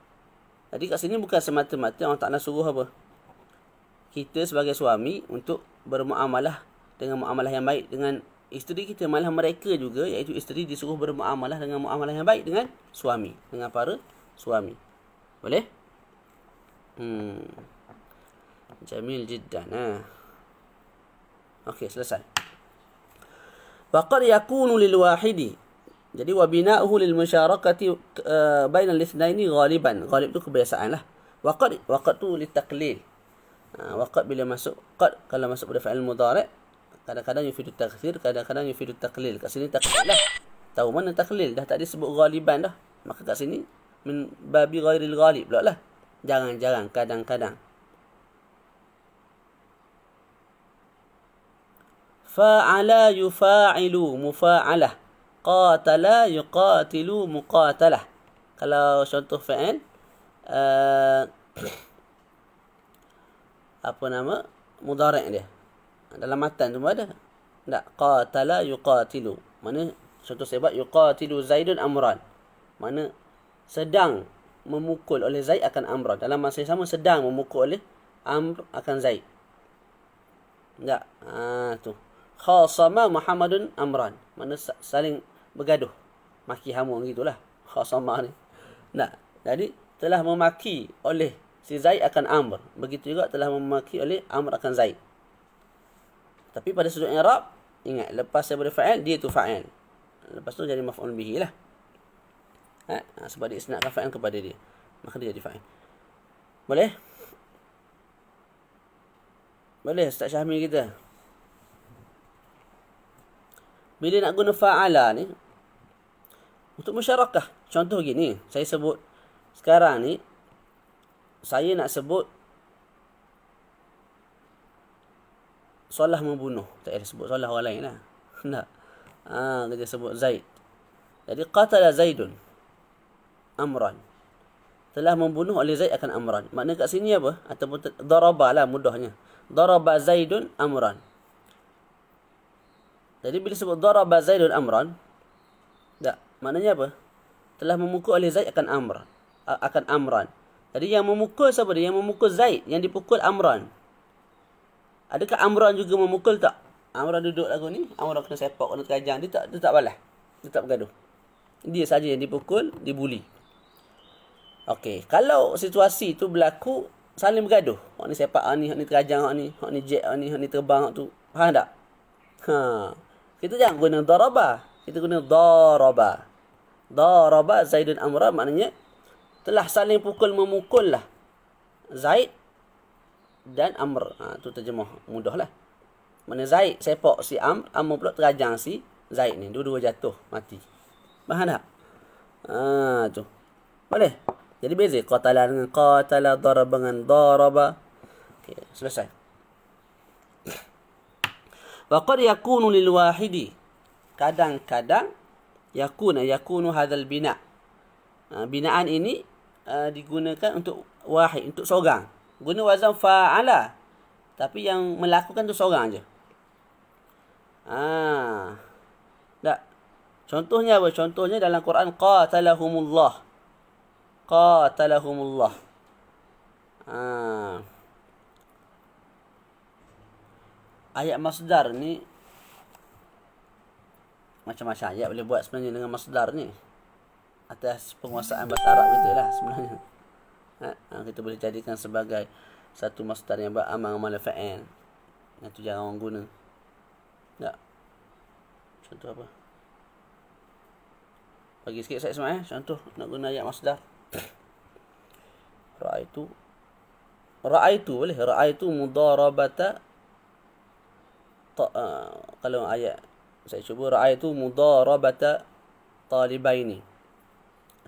Jadi kat sini bukan semata-mata Allah Ta'ala suruh apa? Kita sebagai suami untuk bermuamalah dengan muamalah yang baik dengan isteri kita. Malah mereka juga, iaitu isteri, disuruh bermuamalah dengan muamalah yang baik dengan suami, dengan para suami. Boleh? Jamil jiddan. Okey, selesai. Faqad yakunu lil wahidi. Jadi wa bina'uhu lil musyarakati bainal itsnaini ghaliban. Ghalib tu kebiasaan lah. Waqad tu litaqlil. Waqad bila masuk qad, kalau masuk pada fa'il mudhari', kadang-kadang yufidu taghsir, kadang-kadang yufidu taqlil. Kat sini taqlil lah. Tahu mana taqlil? Dah tak disebut ghaliban dah. Maka kat sini min babi ghairil ghalib pula lah. Jarang-jarang, kadang-kadang. Fa'ala yufa'ilu mufa'alah. Qatala yuqatilu muqatalah. Kalau contoh fa'il, apa nama? Mudhari' dia. Dalam matan tu ada. Tak, qatala yuqatilu. Mana contoh sebab yuqatilu Zaidun Amran. Mana sedang memukul oleh Zaid akan Amran. Dalam masa yang sama sedang memukul oleh Amr akan Zaid. Tak, tu. Khasama Muhammadun Amran. Mana saling bergaduh. Maki hamu gitulah. Khasama ni. Tak. Jadi telah memaki oleh si Zaid akan Amr. Begitu juga telah memaki oleh Amr akan Zaid. Tapi pada sudut i'rab, ingat, lepas daripada fa'il, dia tu fa'il. Lepas tu jadi maf'ul bihi lah. Sebab dia isnadkan fa'il kepada dia. Maka dia jadi fa'il. Boleh? Boleh Ustaz Syahmi kita? Bila nak guna fa'ala ni, untuk musyarakah. Contoh gini, saya sebut sekarang ni, saya nak sebut Solah membunuh. Tak payah sebut solah orang lain lah. Tak. Kita sebut Zaid. Jadi qatala Zaidun Amran. Telah membunuh oleh Zaid akan Amran. Makna kat sini apa? Ataupun daraba lah mudahnya. Daraba Zaidun Amran. Jadi bila sebut daraba Zaidun Amran, tak, maknanya apa? Telah memukul oleh Zaid akan Amran. Jadi yang memukul siapa dia? Yang memukul Zaid, yang dipukul Amran. Adakah Amran juga memukul tak? Amran duduk lagu ni, Amran kena sepak, kena terajang, dia tak balas. Dia tak bergaduh. Dia saja yang dipukul, dibuli. Okey, kalau situasi tu berlaku saling bergaduh. Hak ni sepak, hak ni terajang, hak ni jet, hak ni terbang, hak tu. Faham tak? Kita jangan guna daraba. Kita guna daraba. Daraba Zaidun Amran maknanya telah saling memukul lah Zaid dan Amr. Tu terjemah mudahlah. Mana Zaid sepak si Amr pula terajang si Zaid ni. Dua-dua jatuh mati. Faham tak? Tu. Boleh? Jadi beza qatala dengan qatala, daraba dengan daraba. Okey, selesai. Wa qad yakunu lil wahidi. Kadang-kadang yakunu hadzal bina. Binaan ini digunakan untuk wahid, untuk seorang. Guna wazan fa'ala. Tapi yang melakukan tu seorang aje. Tak. Contohnya apa? Contohnya dalam Quran qatalahumullah. Qatalahumullah. Ayat masdar ni macam-macam ayat boleh buat sebenarnya dengan masdar ni. Atas penguasaan bahasa Arab kita lah sebenarnya. Kita boleh jadikan sebagai satu masdar yang beramal fa'il. Yang tu jarang orang guna. Tak. Contoh apa? Bagi sikit saya semua contoh nak guna ayat masdar. Ra'aitu boleh. Ra'aitu mudarabata. Kalau ayat saya cuba ra'aitu mudarabata talibaini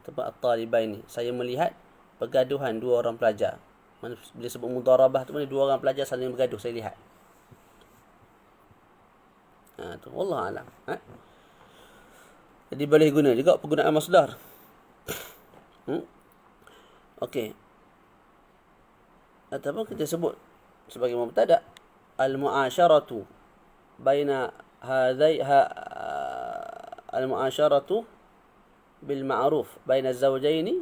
ataupun at-talibaini. Saya melihat pergaduhan dua orang pelajar. Bila sebut mudarabah tu mana dua orang pelajar saling bergaduh, saya lihat. Tu wallahu alam. Jadi boleh guna juga penggunaan masdar. Okey. Ataupun kita sebut sebagai mubtada al-mu'asyaratu baina al-mu'asyaratu bil ma'ruf baina az-zawjaini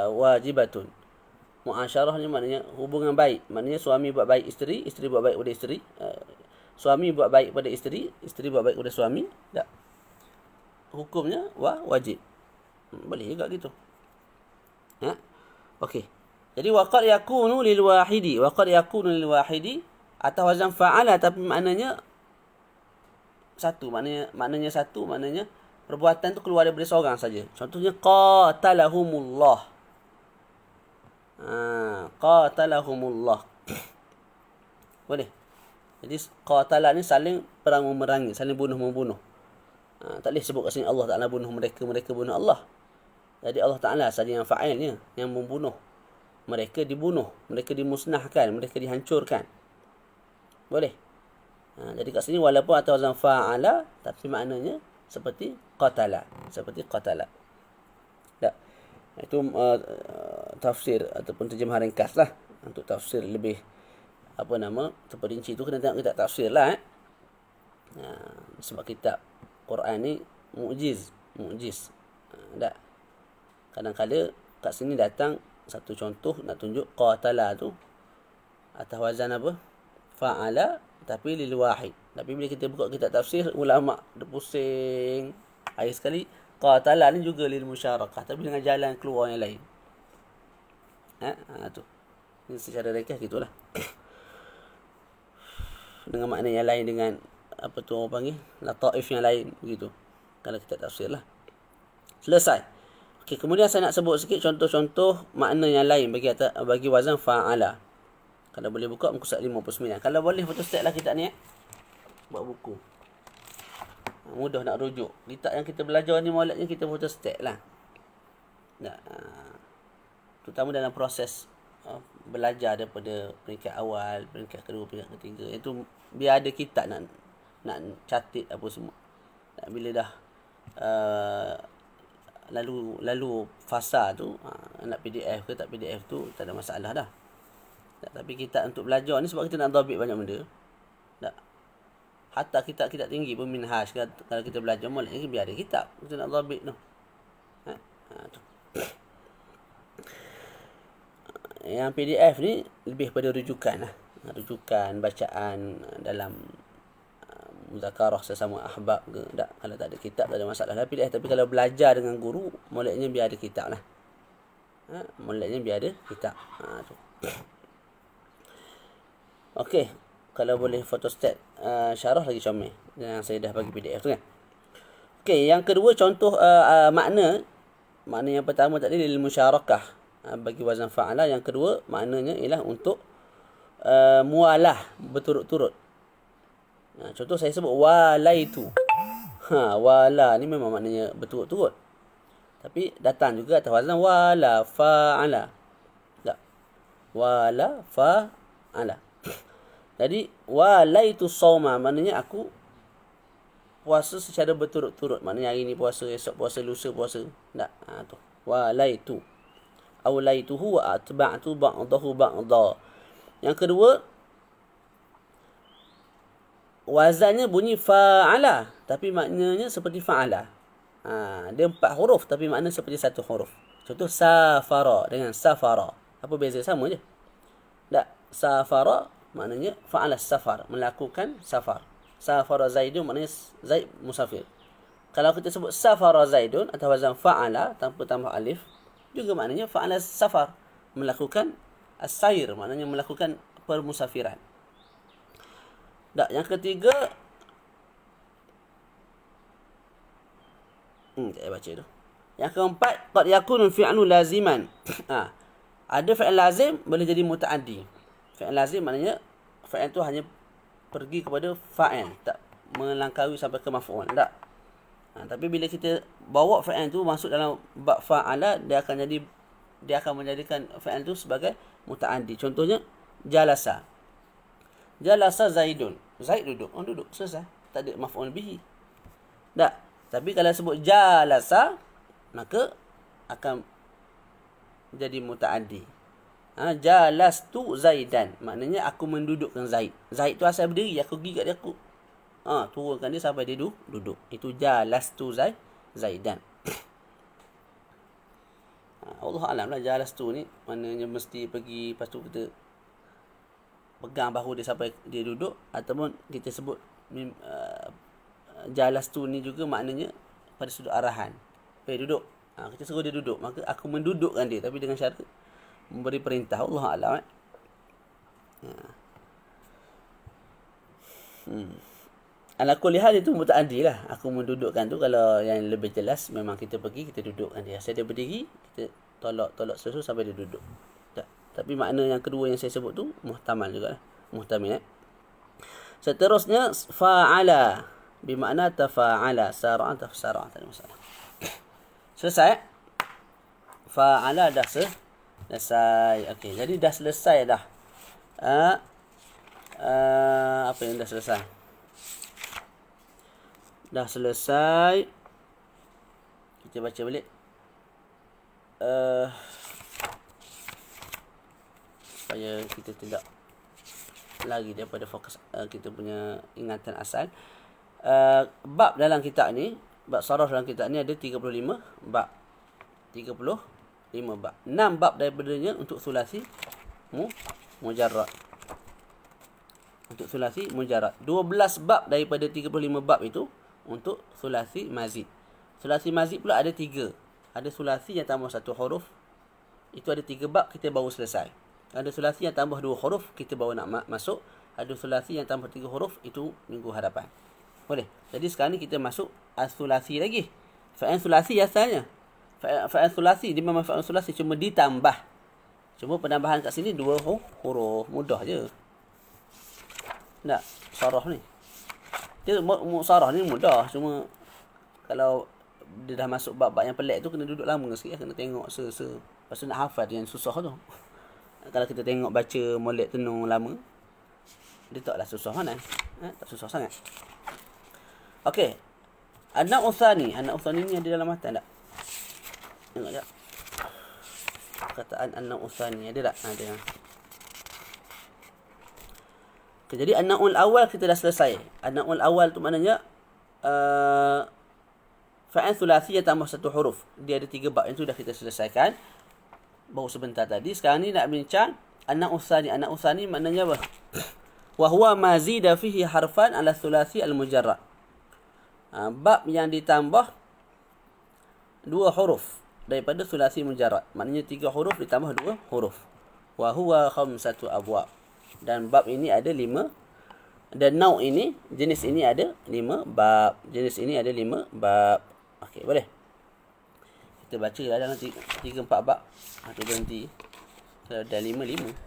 wajibatun. Mu'asyarah ni maknanya hubungan baik. Maknanya suami buat baik isteri, isteri buat baik pada isteri, suami buat baik pada isteri, isteri buat baik pada suami. Tak. Hukumnya wajib. Boleh juga gitu. Okey. Jadi waqad yakunu lil wahidi, waqad yakunu lil wahidi atau wazan fa'ala tapi maknanya satu, maknanya satu, maknanya perbuatan tu keluar daripada seorang saja. Contohnya qatalahumullah. Qatalahumullah. Boleh. Jadi qatala ni saling perang memerangi, saling bunuh membunuh. Tak boleh sebut kat sini Allah Taala bunuh mereka, mereka bunuh Allah. Jadi Allah Taala saja yang fa'ilnya, yang membunuh. Mereka dibunuh, mereka dimusnahkan, mereka dihancurkan. Boleh. Jadi kat sini walaupun atau wazan fa'ala tapi maknanya seperti qatala, seperti qatala. Tak. Itu tafsir ataupun terjemahan ringkas lah. Untuk tafsir lebih terperinci tu kena tengok kitab tafsir lah. Sebab kitab Quran ni mu'jiz. Tak. Kadang-kadang kat sini datang satu contoh nak tunjuk qatala tu atas wazan apa? Fa'ala tapi lil wahid. Tapi bila kita buka kitab tafsir ulama dia pusing. Akhir sekali qatala ni juga lil musyarakah tapi dengan jalan keluar yang lain. Tu. Ini secara ringkas gitulah. Dengan makna yang lain, dengan apa tu orang panggil lataif yang lain begitu. Kalau kita tafsir lah. Selesai. Okey, kemudian saya nak sebut sikit contoh-contoh makna yang lain bagi wazan fa'ala. Kalau boleh buka muka surat 59. Kalau boleh photostat lah kitab ni buat buku. Mudah nak rujuk. Kitab yang kita belajar ni mauladnya kita photostat lah. Terutama dalam proses belajar daripada peringkat awal, peringkat kedua, peringkat ketiga. Itu biar ada kitab nak nak catit apa semua. Bila dah lalu fasa tu, nak PDF ke tak PDF tu tak ada masalah dah. Tapi kita untuk belajar ni sebab kita nak dhabit banyak benda. Tak. Hatta kitab tinggi pun minhaj, kalau kita belajar molek ni biar ada kitab kita nak dhabit tu. Tu. Yang PDF ni lebih pada rujukan lah. Rujukan bacaan dalam muzakarah sesama ahbab ke tak. Kalau tak ada kitab tak ada masalah lah PDF. Tapi kalau belajar dengan guru, moleknya biar ada kitab lah. Moleknya biar ada kitab. Tu. Okey, kalau boleh photostat syarah lagi comel. Yang saya dah bagi PDF tu kan. Okey, yang kedua contoh makna yang pertama tadi lil musyarakah bagi wazan fa'ala. Yang kedua maknanya ialah untuk mualah berturut-turut. Contoh saya sebut walaitu. Wala ni memang maknanya berturut-turut. Tapi datang juga atas wazan wala fa'ala. Tak. Wala fa'ala. Jadi walaitu shauma maknanya aku puasa secara berturut-turut. Maknanya hari ni puasa, esok puasa, lusa puasa. Tak. Tu. Walaitu. Awlaituhu wa atba'tu ba'dahu ba'da. Yang kedua, wazannya bunyi fa'ala, tapi maknanya seperti fa'ala. Dia 4 huruf, tapi makna seperti 1 huruf. Contoh safara dengan safara. Apa beza? Sama je. Tak. Safara maknanya fa'ala safar, melakukan safar. Safara Zaidun maknanya Zaid musafir. Kalau kita sebut safara Zaidun atau wazan fa'ala tanpa tambah alif, juga maknanya fa'ala safar, melakukan as-sair, maknanya melakukan permusafiran. Tak, yang ketiga saya baca tu. Yang keempat, qad yakunu fi'lu laziman. Ada fi'il lazim boleh jadi mutaaddi. Fi'il lazim maknanya fi'il tu hanya pergi kepada fa'il, tak melangkaui sampai ke maf'ul. Tak. Tapi bila kita bawa fi'il tu masuk dalam bab fa'ala, dia akan menjadikan fi'il tu sebagai mutaaddi. Contohnya jalasa. Jalasa Zaidun. Zaid duduk. Duduk. Selesai. Tak ada maf'ul bihi. Tak. Tapi kalau sebut jalasa, maka akan jadi mutaaddi. Jalastu Zaidan. Maknanya aku mendudukkan Zaid. Zaid tu asal berdiri. Aku pergi kat dia, aku turunkan dia sampai dia duduk. Itu jalastu Zaidan. Allah alam lah jalastu ni. Maknanya mesti pergi, lepas tu kita pegang bahu dia sampai dia duduk, ataupun kita sebut jalastu ni juga maknanya pada sudut arahan. Pergi duduk. Kita suruh dia duduk, maka aku mendudukkan dia, tapi dengan syarat memberi perintah. Allah alam. Ala kulli hal itu mutaaddi lah. Aku mendudukkan tu, kalau yang lebih jelas memang kita pergi, kita dudukkan dia. Saya dia berdiri, kita tolak susu sampai dia duduk. Tapi makna yang kedua yang saya sebut tu muhtamal juga lah. Muhtamil. Seterusnya fa'ala bermakna tafa'ala, sar'a tafsara. Tak ada masalah. Selesai. Fa'ala dah selesai. Okey, jadi dah selesai dah. Apa yang dah selesai? Dah selesai. Kita baca balik. Supaya kita tidak lagi daripada fokus kita punya ingatan asal. Bab dalam kitab ni, bab saraf dalam kitab ni ada 35 bab. 35 bab. 6 bab daripadanya untuk sulasi mujarrad. Untuk sulasi mujarrad. 12 bab daripada 35 bab itu untuk sulasi mazid. Sulasi mazid pula ada 3. Ada sulasi yang tambah 1 huruf. Itu ada 3 bab, kita baru selesai. Ada sulasi yang tambah 2 huruf, kita baru nak masuk. Ada sulasi yang tambah 3 huruf, itu minggu hadapan. Boleh. Jadi sekarang ni kita masuk as-sulasi lagi. Fa'il sulasi asalnya. Fa'il sulasi, dia memang fa'il sulasi, cuma ditambah. Cuma penambahan kat sini 2 huruf. Mudah je. Tak? Sarah ni. Dia sarah ni mudah. Cuma kalau dia dah masuk bab-bab yang pelik tu, kena duduk lama sikit. Kena tengok Lepas tu nak hafal yang susah tu. Kalau kita tengok baca molek tenung lama, Dia taklah susah mana. Tak susah sangat. Okey. An-naw'u tsani. An-naw'u tsani ni ada dalam matan tak? Tengok jap. Perkataan an-naw'u tsani ada tak? Ada. Okay, jadi an-naw'ul awal kita dah selesai. An-naw'ul awal tu maknanya fa'il thulathiyah tambah satu huruf. Dia ada 3 bab. Yang tu dah kita selesaikan baru sebentar tadi. Sekarang ni nak bincang an-naw'u tsani. An-naw'u tsani maknanya apa? Wa huwa ma zida fihi harfan ala thulathi al-mujarrad. Bab yang ditambah 2 huruf daripada thulathi mujarrad. Maknanya 3 huruf ditambah 2 huruf. Wa huwa khamsatu abwab. Dan bab ini ada 5. Dan nau' ini, jenis ini ada 5 bab. Jenis ini ada 5 bab. Okey, boleh. Kita baca lah dalam 3-4 bab. Kita berhenti. Kalau dah 5.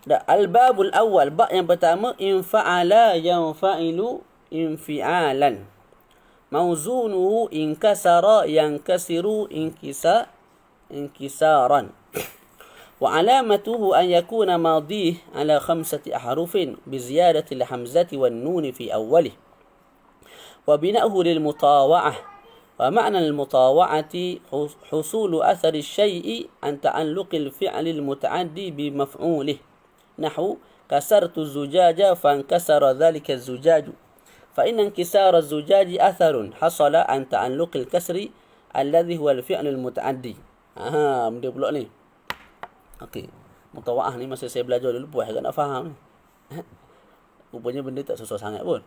Dah, al-babul awal, bab yang pertama, infa'ala yanfa'ilu infi'alan. Mauzunuhu inkasara yankasiru inkisaran. Wa alamatuhu an yakuna madih ala 5 ahrufin biziyadati al-hamzati wan nun fi awwalih. Wa bina'uhu lil mutawa'ah. Wa ma'na al-mutawa'ati husulu athari syai'i an ta'alluqil fi'lil muta'addi bi maf'ulih. نحو كسرت الزجاج فانكسر ذلك الزجاج فإن انكسار الزجاج أثر حصل عن تعلق الكسر الذي هو الفعل المتعدي. Benda pula ni. Okey. Mutawa'ah ni masa saya belajar dulu puas agak nak faham ni. Rupanya benda tak susah sangat pun.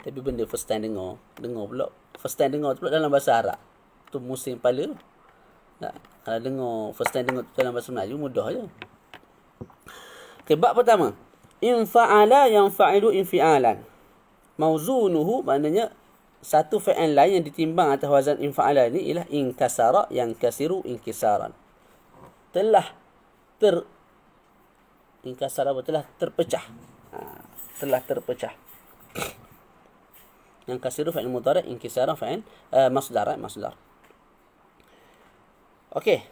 Tapi benda first time dengar pula. First time dengar tu pula dalam bahasa Arab. Tu musim pala. Tak. Kalau dengar first time dengar dalam bahasa Melayu mudah je. Okay, bab pertama. Infa'ala yanfa'ilu infi'alan. Mauzunuhu maknanya satu fa'il lain yang ditimbang atas wazan infa'ala ni ialah inkasara yankasiru inkisaran. Telah terpecah. Telah terpecah. Yankasiru fa'il mudhari', inkisaran fa'il masdar. Okey.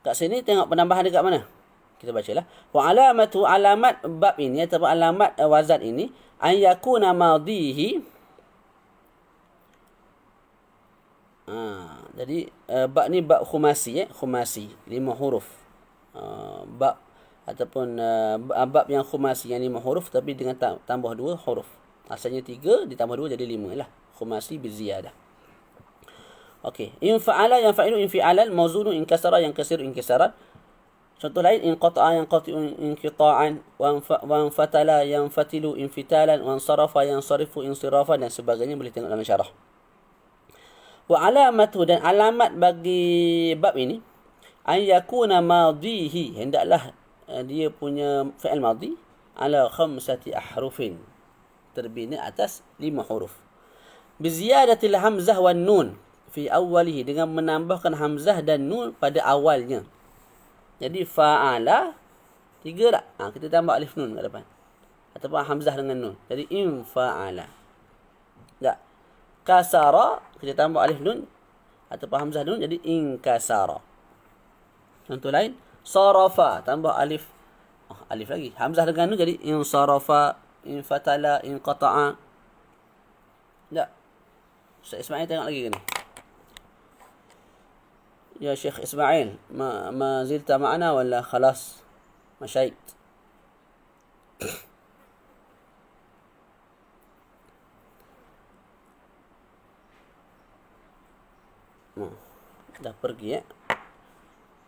Kat sini tengok penambahan dekat mana? Kita bacalah. Wa alamatu, alamat bab ini atau alamat wazan ini an yakuna madhihi. Jadi bab ni bab khumasi, khumasi 5 huruf. Bab ataupun bab yang khumasi yang 5 huruf tapi dengan tambah 2 huruf. Asalnya 3 ditambah 2 jadi 5 lah. Khumasi biziyadah. Okey. Infa'ala yanfa'ilu infi'alan, mawzunu inkasara yankasiru inkisaran. Contoh lain, inqata'a yanqati'u inqita'an, wa anfatala yanfatilu infitalan, wa ansarafa yansarifu insirafan dan sebagainya, boleh tengok dalam syarah. Wa alamatu, dan alamat bagi bab ini, an yakuna madhihi, hendaklah dia punya fi'il madhi ala 5 ahrufin, terbina atas 5 huruf. Biziyadatil hamzah wan nun fi awwalihi, dengan menambahkan hamzah dan nun pada awalnya. Jadi fa'ala 3 tak? Kita tambah alif nun kat depan. Ataupun hamzah dengan nun. Jadi infa'ala. Tak. Kasara kita tambah alif nun ataupun hamzah nun jadi inkasara. Contoh lain, sarafa tambah alif alif lagi. Hamzah dengan nun jadi insarafa, infatala, inqata'a. Tak. Ustaz Ismail tengok lagi ke ni? يا شيخ إسماعيل ما زلت معنا ولا خلاص مشيت؟ Dah pergi ya.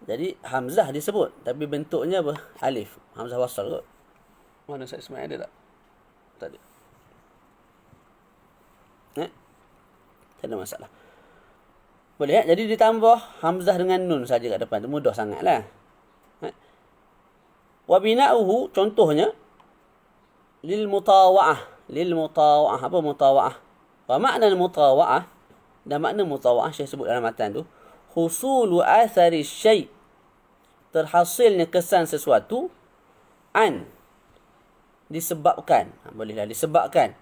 Jadi hamzah disebut tapi bentuknya apa? Alif. Hamzah wasal kot. Mana Ustaz Ismail ada tak? Tak ada. Tak ada masalah. Boleh ya? Jadi ditambah hamzah dengan nun saja kat depan. Itu mudah sangatlah. Wa bina'uhu, contohnya lil mutawa'ah. Apa mutawa'ah? Wa makna mutawa'ah, dan makna mutawa'ah saya sebut dalam matan tu, husulu athari syai', terhasilnya kesan sesuatu, an, disebabkan. Bolehlah disebabkan.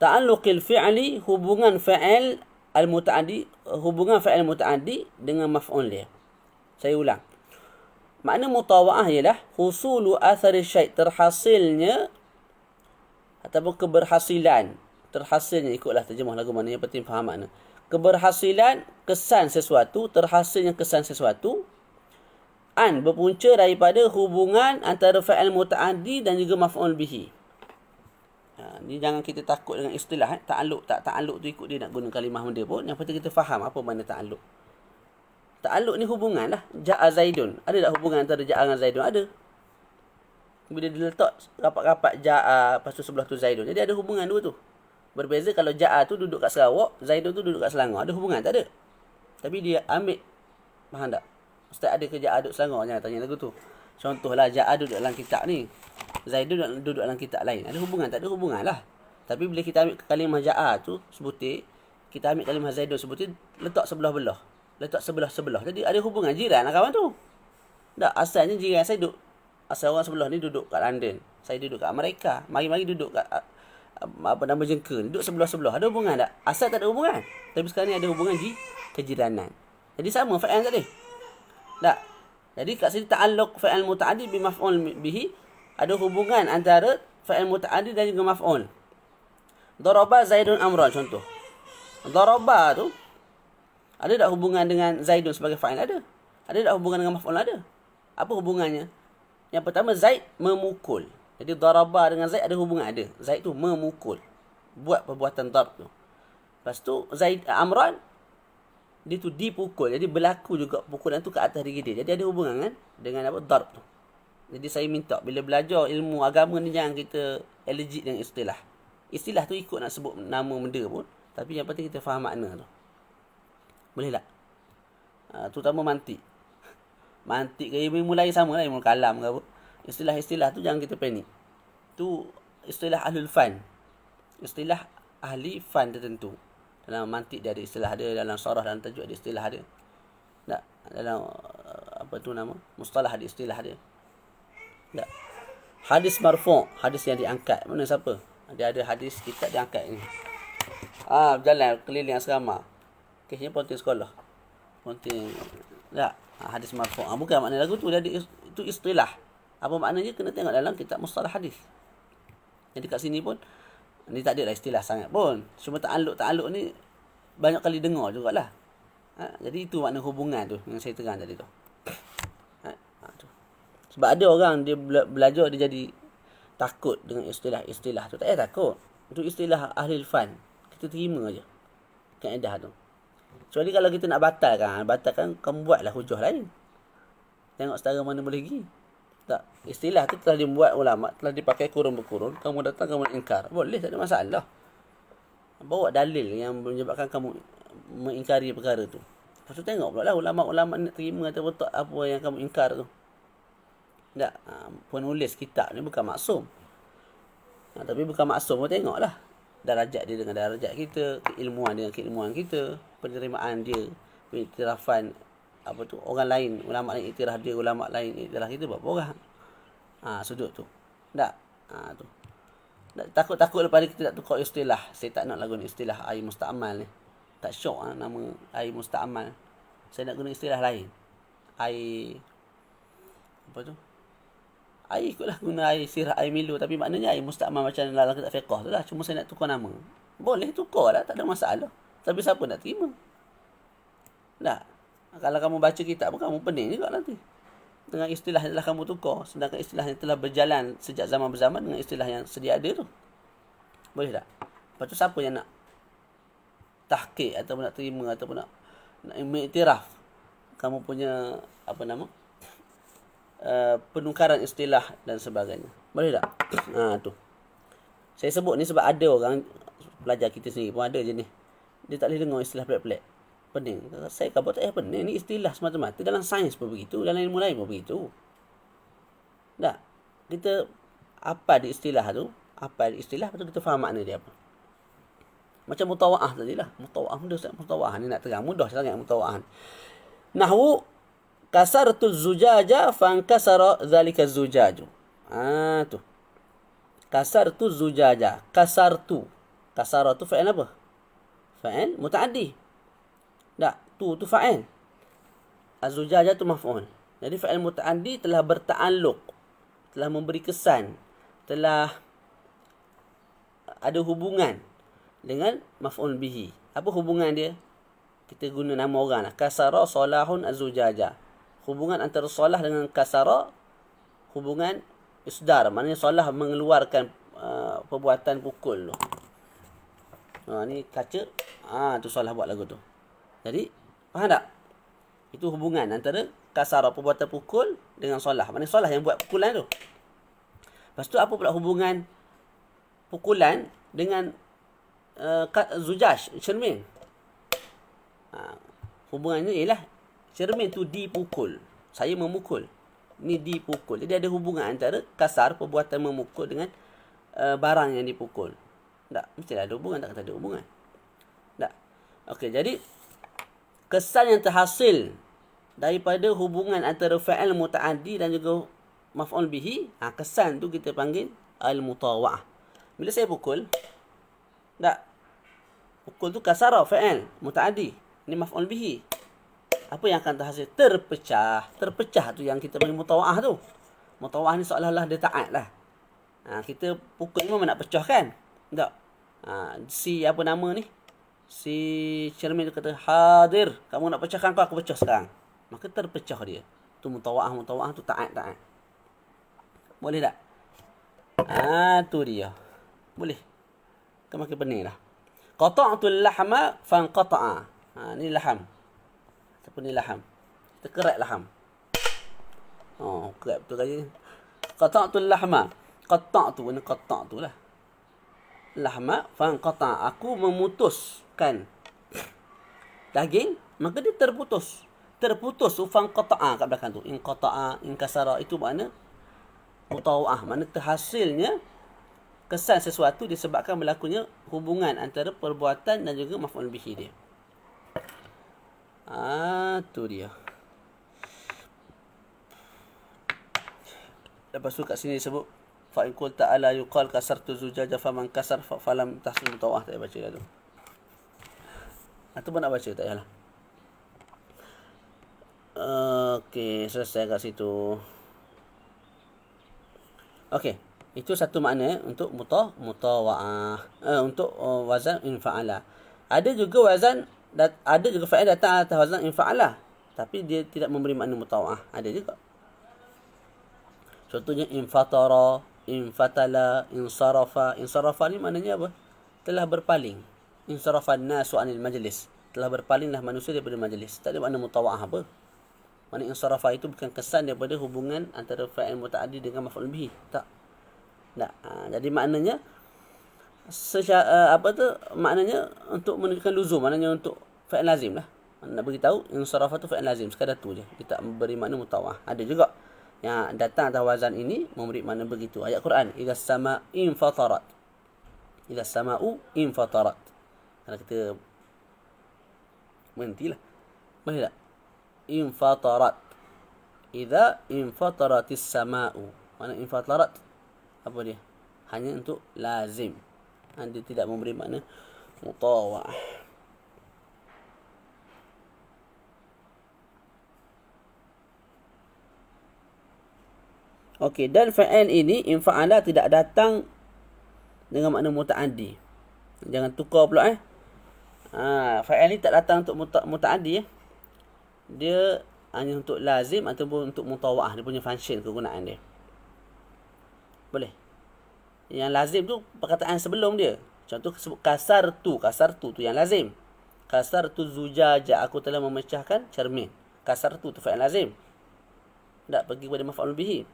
Ta'alluqil fi'li, hubungan fa'il al-muta'addi, hubungan fa'il muta'addi dengan maf'ul dia. Saya ulang. Makna mutawa'ah ialah husulu athari syai', terhasilnya ataupun keberhasilan. Terhasilnya, ikutlah terjemah lagu mana, yang penting faham makna. Keberhasilan kesan sesuatu, terhasilnya kesan sesuatu. Berpunca daripada hubungan antara fa'il muta'addi dan juga maf'ul bihi. Ni jangan kita takut dengan istilah ta'alluq. Ta'alluq tu ikut dia nak guna kalimah benda pun. Yang penting kita faham apa makna ta'alluq. Ta'alluq ni hubungan lah. Ja'a Zaidun. Ada tak hubungan antara Ja'a dengan Zaidun? Ada. Bila dia letak rapat-rapat Ja'a, lepas tu sebelah tu Zaidun. Jadi ada hubungan dua tu. Berbeza kalau Ja'a tu duduk kat Sarawak, Zaidun tu duduk kat Selangor. Ada hubungan? Tak ada. Tapi dia ambil. Faham tak? Ustaz ada ke Ja'a duduk Selangor? Jangan tanya lagu tu. Contohlah Ja'a duduk dalam kitab ni. Zaidun duduk dalam kitab lain. Ada hubungan? Tak ada hubungan lah. Tapi bila kita ambil kalimah Ja'a tu sebutir, kita ambil kalimah Zaidun sebutir, letak sebelah-belah. Letak sebelah-sebelah. Jadi ada hubungan jiran lah kawan tu. Tak, asalnya jiran saya duduk. Asal orang sebelah ni duduk kat London. Saya duduk kat Amerika. Mari-mari duduk kat Jengka. Duduk sebelah-sebelah. Ada hubungan tak? Asal tak ada hubungan. Tapi sekarang ni ada hubungan kejiranan. Jadi sama fa'il tadi. Tak. Jadi kat sini ta'alluq fa'il muta'addi bi maf'ul bihi. Ada hubungan antara fa'il muta'addi dan juga maf'ul. Daraba Zaidun Amran contoh. Daraba tu ada tak hubungan dengan Zaidun sebagai fa'il? Ada. Ada tak hubungan dengan maf'ul? Ada. Apa hubungannya? Yang pertama, Zaid memukul. Jadi daraba dengan Zaid ada hubungan? Ada. Zaid tu memukul. Buat perbuatan darb tu. Lepas tu Amran, dia tu dipukul. Jadi berlaku juga pukulan tu ke atas diri dia. Jadi ada hubungan kan dengan apa? Darb tu. Jadi saya minta bila belajar ilmu agama ni jangan kita allergic dengan istilah. Istilah tu ikut nak sebut nama benda pun. Tapi yang penting kita faham makna tu. Boleh tak? Terutama mantik. Mantik ke ilmu lain sama lah. Ilmu kalam ke apa. Istilah-istilah tu jangan kita panik. Tu istilah ahlul fan. Istilah ahli fan tertentu. Dalam mantik dia ada istilah dia. Dalam sarah, dalam tajuk ada istilah dia. Tak? Dalam apa tu nama? Mustalah ada istilah dia. Tak? Hadis marfu'. Hadis yang diangkat. Mana siapa? Dia ada hadis kitab diangkat ni. Berjalan keliling asrama. Kesnya ponting sekolah. Ponting. Tak? Hadis marfu'. Bukan makna lagu tu. Itu istilah. Apa maknanya? Kena tengok dalam kitab mustalah hadis. Jadi kat sini pun, ni tak ada lah istilah sangat pun. Cuma ta'alluq ni banyak kali dengar jugalah. Jadi itu makna hubungan tu yang saya terang tadi tu. Tu. Sebab ada orang dia belajar dia jadi takut dengan istilah-istilah tu. Tak payah takut. Itu istilah ahli fan. Kita terima aja kaedah tu. Kecuali kalau kita nak batalkan kamu buatlah hujah lain. Tengok setara mana boleh pergi. Tak, istilah tu telah dibuat ulama, telah dipakai kurun-berkurun. Kamu datang kamu ingkar, boleh, tak ada masalah. Bawa dalil yang menyebabkan kamu mengingkari perkara tu. Lepas tu tengok pula lah ulama-ulama nak terima atau betul apa yang kamu ingkar tu. Tak, penulis kitab ni bukan maksum. Tapi bukan maksum pun tengoklah darajat dia dengan darajat kita, keilmuan dia dengan keilmuan kita, penerimaan dia, pengiktirafan apa tu orang lain, ulama lain iktiraf dia, ulama lain iktiraf kita, berapa orang sudut tu. Tak, tu. Takut lepas ni kita tak tukar istilah. Saya tak nak lah guna istilah air musta'amal ni. Tak syok nama air musta'amal. Saya nak guna istilah lain. Air apa tu? Air ikutlah guna air sirah, air milu. Tapi maknanya air musta'amal macam dalam kitab fiqh tu lah. Cuma saya nak tukar nama. Boleh tukar lah, tak ada masalah. Tapi siapa nak terima? Tak. Kalau kamu baca kitab pun kamu pening juga nanti. Dengan istilah yang telah kamu tukar. Sedangkan istilah yang telah berjalan sejak zaman berzaman dengan istilah yang sedia ada tu. Boleh tak? Lepas tu siapa yang nak tahqiq ataupun nak terima ataupun nak mengiktiraf kamu punya apa nama? Penukaran istilah dan sebagainya. Boleh tak? Tu. Saya sebut ni sebab ada orang pelajar kita sendiri pun ada je ni. Dia tak boleh dengar istilah pelik-pelik. Pening. Saya kata tak payah pening. Ni istilah semata-mata. Dalam sains pun begitu. Dalam ilmu lain pun begitu. Tak? Kita apa di istilah tu. Apa di istilah. Lepas tu kita faham makna dia apa. Macam mutawa'ah tadi lah. Mutawa'ah. Mutawa'ah ni nak terang. Mudah sangat mutawa'ah. Nahwu. Kasartu zujaja fankasara zalika zujaju. Tu. Kasartu zujaja. Kasartu. Kasara tu fa'il apa? Fa'il muta'addi. Tak, tu fa'il. Az-zujajah tu maf'ul. Jadi fa'il muta'addi telah berta'alluq, telah memberi kesan, telah ada hubungan dengan maf'ul bihi. Apa hubungan dia? Kita guna nama orang lah. Kasara salahun az-zujaja. Hubungan antara salah dengan kasara, hubungan isdar. Maknanya salah mengeluarkan perbuatan pukul tu. Ni kaca. Tu salah buat lagu tu. Jadi, faham tak? Itu hubungan antara kasara, perbuatan pukul, dengan salah. Maknanya salah yang buat pukulan tu. Lepas tu, apa pula hubungan pukulan dengan zujaj, cermin? Hubungannya ialah cermin tu dipukul. Saya memukul. Ni dipukul. Jadi ada hubungan antara kasar, perbuatan memukul, dengan barang yang dipukul. Tak? Mestilah ada hubungan. Tak kata ada hubungan. Tak? Okey, jadi kesan yang terhasil daripada hubungan antara fa'il muta'addi dan juga maf'ul bihi, kesan tu kita panggil al-mutawa'ah. Bila saya pukul, tak? Pukul tu kasara, fa'il muta'addi. Ini maf'ul bihi. Apa yang akan terhasil? Terpecah. Terpecah tu yang kita panggil mutawa'ah tu. Mutawa'ah ni seolah-olah dia taat lah. Kita pukul memang nak pecah kan? Tak? Si apa nama ni? Si cermin tu kata, hadir. Kamu nak pecahkan aku pecah sekarang. Maka terpecah dia. Tu mutawa'ah. Mutawa'ah tu taat. Boleh tak? Tu dia. Boleh. Kan makin pening lah. Qata'tul lahma fanqata'a. Ni laham. Ataupun ni laham. Kita kerat laham. Kerat betul kali ni. Qata'tul lahma. Qata'tu. Ini qata'tu lah. Lahma fanqata'a. Aku memutuskan daging, maka dia terputus. Terputus tu fanqata'a kat belakang tu. Inqata'a, inkasara. Itu makna mutawa'ah. Makna terhasilnya kesan sesuatu disebabkan berlakunya hubungan antara perbuatan dan juga maf'ul bihi dia. Tu dia. Lepas tu kat sini disebut fa in qul ta'ala yuqal kasartu zujaja faman kasar falam tahsil mutawah. Tak baca dah tu. Atau pun nak baca tak payahlah. Okey, selesai kat situ. Okey, itu satu makna untuk mutawa'ah. Untuk wazan infa'ala. Ada juga wazan, ada juga fa'il datang atas wazan infa'ala, tapi dia tidak memberi makna mutawa'ah. Ada juga. Contohnya infatara, infatala, insarafa. Insarafa ni maknanya apa? Telah berpaling. Insarafan nasu anil majlis. Telah berpalinglah manusia daripada majlis. Tak ada makna mutawa'ah apa. Makna insarafa itu bukan kesan daripada hubungan antara fa'il muta'addi dengan maf'ul bihi. Tak. Jadi maknanya maknanya untuk menunjukkan luzum, maknanya untuk fa'il lazim lah. Nak beritahu insarafa tu fa'il lazim, sekadar tu je. Dia tak memberi makna mutawa'ah. Ada juga yang datang atas wazan ini memberi makna begitu. Ayat Quran, idza sama infatarat. Idza sama'u infatarat. Kalau kita berhentilah. Boleh tak? Infatarat. Idza infataratis sama'u. Makna infatarat apa dia? Hanya untuk lazim. Dia tidak memberi makna mutawa'ah. Okey, dan fa'il ini infa'ala tidak datang dengan makna muta'addi. Jangan tukar pula fa'il ni tak datang untuk muta'addi. Dia hanya untuk lazim ataupun untuk mutawa'ah. Dia punya function, kegunaan dia. Boleh. Yang lazim tu perkataan sebelum dia. Contoh sebut kasar tu yang lazim. Kasar tu zujaja, aku telah memecahkan cermin. Kasar tu fa'il lazim. Tak pergi kepada maf'ul bihi.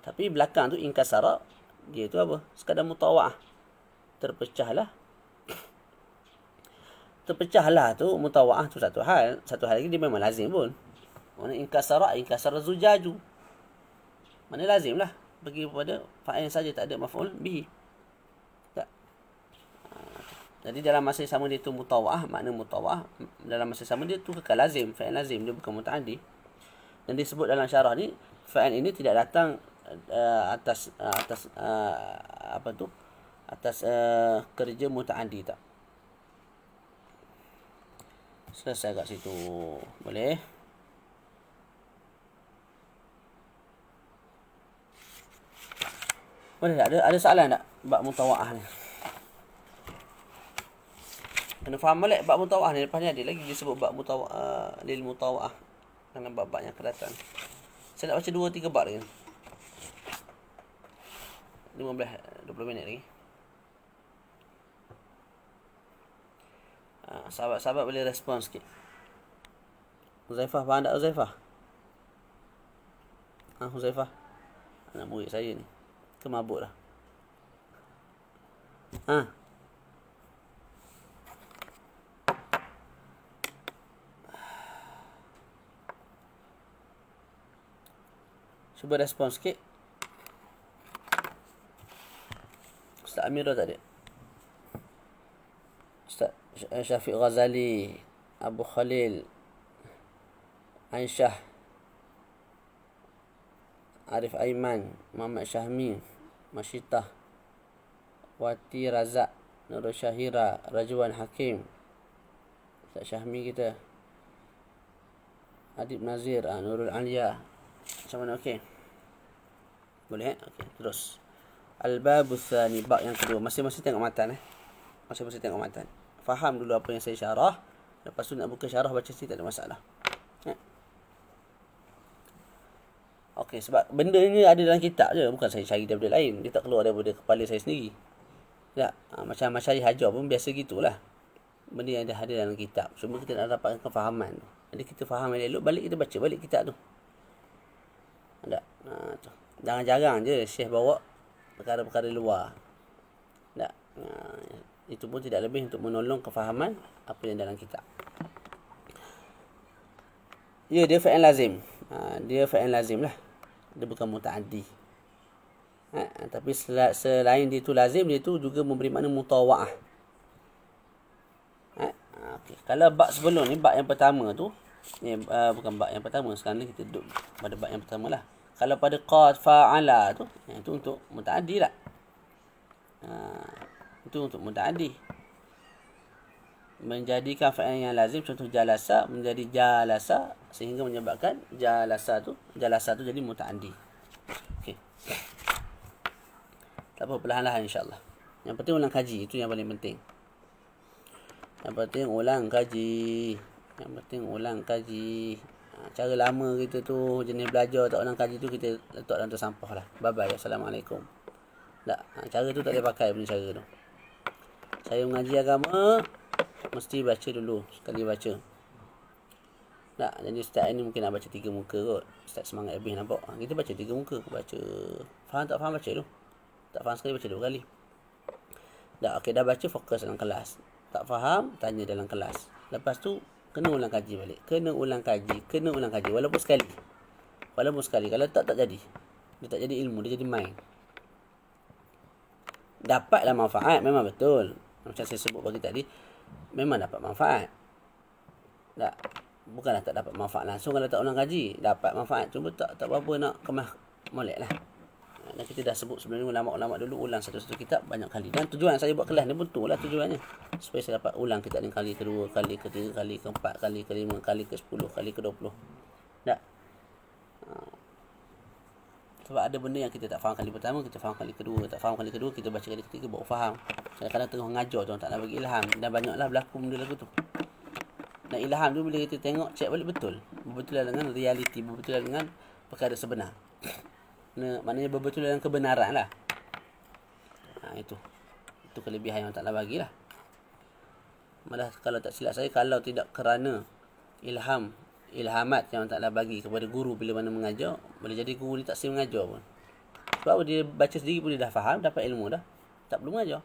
Tapi belakang tu inkasara, dia tu apa? Sekadar mutawa'ah. Terpecahlah tu mutawa'ah tu satu hal. Satu hal lagi dia memang lazim pun. Mana inkasara zujaju. Mana lazim lah. Pergi kepada fa'il saja, tak ada maf'ul bihi. Tak. Jadi dalam masa yang sama dia tu mutawa'ah, makna mutawa'ah. Dalam masa yang sama dia tu kekal lazim, fa'il lazim, dia bukan muta'addi. Dan disebut dalam syarah ni, fa'il ini tidak datang atas kerja muta'addi tak. Selesai kat situ. Boleh? Boleh tak? Ada soalan tak? Bab mutawa'ah ni. Kena faham balik bab mutawa'ah ni. Lepas ni ada lagi dia sebut bab mutawa'ah, lil mutawa'ah. Dalam bab-bab yang akan datang. Saya nak baca 2-3 bab lagi. 20 minit lagi. Sahabat-sahabat boleh respon sikit. Huzaifah, faham tak Huzaifah? Huzaifah, anak murid saya ni. Ke mabuk dah? Cuba respon sikit. Ustaz Amirul tak ada? Ustaz Syafiq Ghazali, Abu Khalil, Aisyah, Arif Aiman, Muhammad Syahmi, Masyitah, Wati Razak, Nurul Syahira, Rajwan Hakim, Ustaz Syahmi kita, Adib Nazir, Nurul Alia. Macam mana? Okey. Boleh? Okey, terus. Al-Babus Tsani, bab yang kedua. Masing-masing tengok matan Masing-masing tengok matan. Faham dulu apa yang saya syarah. Lepas tu nak buka syarah baca sikit, tak ada masalah. Okey, sebab benda ni ada dalam kitab je, bukan saya cari daripada lain. Dia tak keluar daripada kepala saya sendiri. Tak, macam Masyayikh Hajar pun biasa gitulah. Benda yang ada dalam kitab. Cuma kita nak dapatkan kefahaman tu. Jadi kita faham elok, balik kita baca balik kitab tu. Tak? Jarang-jarang je Syekh bawa perkara-perkara luar. Tak? Itu pun tidak lebih untuk menolong kefahaman apa yang dalam kitab. Ya, dia fa'il lazim. Dia fa'il lazim lah. Dia bukan muta'addi. Tapi selain dia tu lazim, dia tu juga memberi makna mutawa'ah. Okay. Kalau bab sebelum ni, bab yang pertama tu, bukan bab yang pertama. Sekarang ni kita duduk pada bab yang pertama lah. Kalau pada qad fa'ala tu, itu untuk muta'addi lah. Itu untuk muta'addi. Menjadikan fa'il yang lazim, contoh jalasa menjadi jalasa, sehingga menyebabkan jalasa tu jadi muta'addi. Okey. Tak apa, perlahan-lahan insya-Allah. Yang penting ulang kaji, itu yang paling penting. Yang penting ulang kaji. Cara lama kita tu jenis belajar tak ulang kaji tu, kita letak dalam tu sampah lah. Bye bye, assalamualaikum. Tak, cara tu tak boleh pakai punya cara tu. Saya mengaji agama mesti baca dulu, sekali baca. Tak, jadi ustaz ni mungkin nak baca 3 muka kot. Ustaz semangat habis nampak. Kita baca 3 muka, baca. Faham tak faham, baca dulu. Tak faham sekali, baca 2 kali. Tak, okey, dah baca, fokus dalam kelas. Tak faham, tanya dalam kelas. Lepas tu kena ulang kaji balik. Kena ulang kaji walaupun sekali. Kalau tak jadi. Dia tak jadi ilmu, dia jadi main. Dapatlah manfaat, memang betul. Macam saya sebut bagi tadi, memang dapat manfaat. Tak, bukanlah tak dapat manfaat langsung kalau tak ulang kaji. Dapat manfaat, cuma tak apa-apa nak kemas molek lah. Dan kita dah sebut sebelum ni, ulama-ulama dulu ulang satu-satu kitab banyak kali. Dan tujuan saya buat kelas ni pun tu lah tujuannya. Supaya saya dapat ulang kitab ni kali kedua, kali ketiga, kali keempat, kali kelima, kali ke-10, kali ke-20. Tak? Sebab ada benda yang kita tak faham kali pertama, kita faham kali kedua. Tak faham kali kedua, kita baca kali ketiga baru faham. Kadang-kadang tengah mengajar, tuan tak nak bagi ilham. Dan banyaklah berlaku benda lagu tu. Dan ilham tu bila kita tengok, cek balik betul. Berbetulan dengan realiti, berbetulan dengan perkara sebenar. Maknanya berbetulan dengan kebenaran lah. Itu kelebihan yang tak nak bagilah. Malah kalau tak silap saya, kalau tidak kerana ilhamat yang taklah bagi kepada guru bila mana mengajar, boleh jadi guru ni tak sempat mengajar pun. Sebab dia baca sendiri pun dia dah faham, dapat ilmu dah, tak perlu mengajar.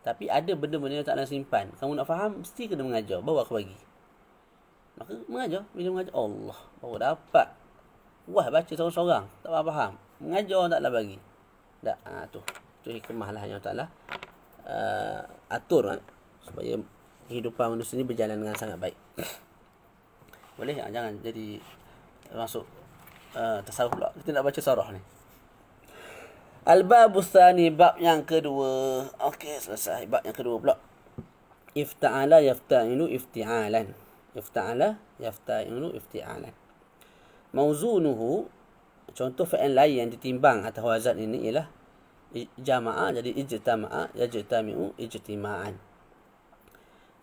Tapi ada benda-benda yang tak nak simpan. Kamu nak faham, mesti kena mengajar, baru aku bagi. Maka mengajar, bila mengajar, Allah, baru dapat. Wah, baca seorang-seorang, tak faham. Mengajar taklah bagi. Tak, tu hikmah lah yang taklah atur supaya kehidupan manusia ni berjalan dengan sangat baik. Boleh? Jangan jadi masuk tasawuf pula. Kita nak baca sarah ni. Al-Babus Tsani, bab yang kedua. Okey, selesai. Bab yang kedua pula. Ifta'ala yafta'ilu ifti'alan. Mauzunuhu, contoh fa'il lain yang ditimbang atas wazan ini ialah jama'a jadi ijtama'a, yajtami'u ijtima'an.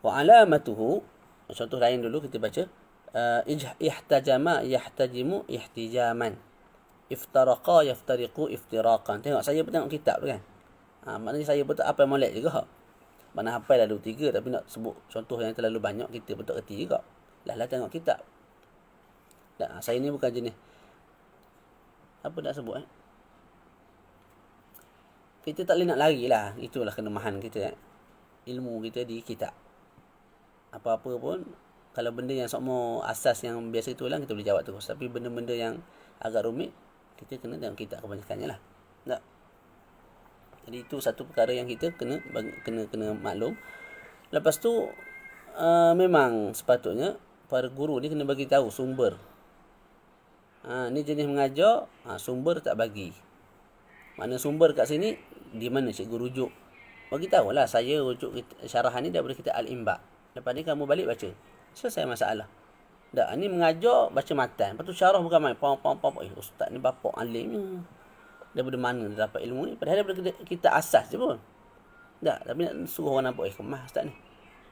Wa alamatuhu, contoh lain dulu kita baca. Ihtajama yahtajimu ihtijaman. Iftaraqa yaftariqu iftiraqan. Tengok saya pun tengok kitab tu kan. Maknanya saya betul apa yang molek juga. Mana hafal dah 2-3 tapi nak sebut contoh yang terlalu banyak kita betul erti juga. Lah tengok kitab. Saya ni bukan jenis apa nak sebut kita tak boleh nak lari lah. Itulah kelemahan kita. Ilmu kita di kitab. Apa-apa pun kalau benda yang semua asas yang biasa kita ulang kita boleh jawab terus. Tapi benda-benda yang agak rumit kita kena tengok kitab kebanyakannya lah. Tak. Jadi itu satu perkara yang kita kena maklum. Lepas tu memang sepatutnya para guru ni kena bagi tahu sumber. Ni jenis mengajar, sumber tak bagi. Mana sumber kat sini, di mana cikgu rujuk. Bagi tahulah saya rujuk syarahan ni daripada kitab Al-Imba. Lepas ni kamu balik baca. Selesai masalah. Dah, ni mengajar baca matan. Lepas tu syarah bukan main. Ustaz ni bapak alim ni. Daripada mana dia dapat ilmu ni? Padahal daripada kita asas je pun. Tak, tapi nak suruh orang nampak kemah ustaz ni.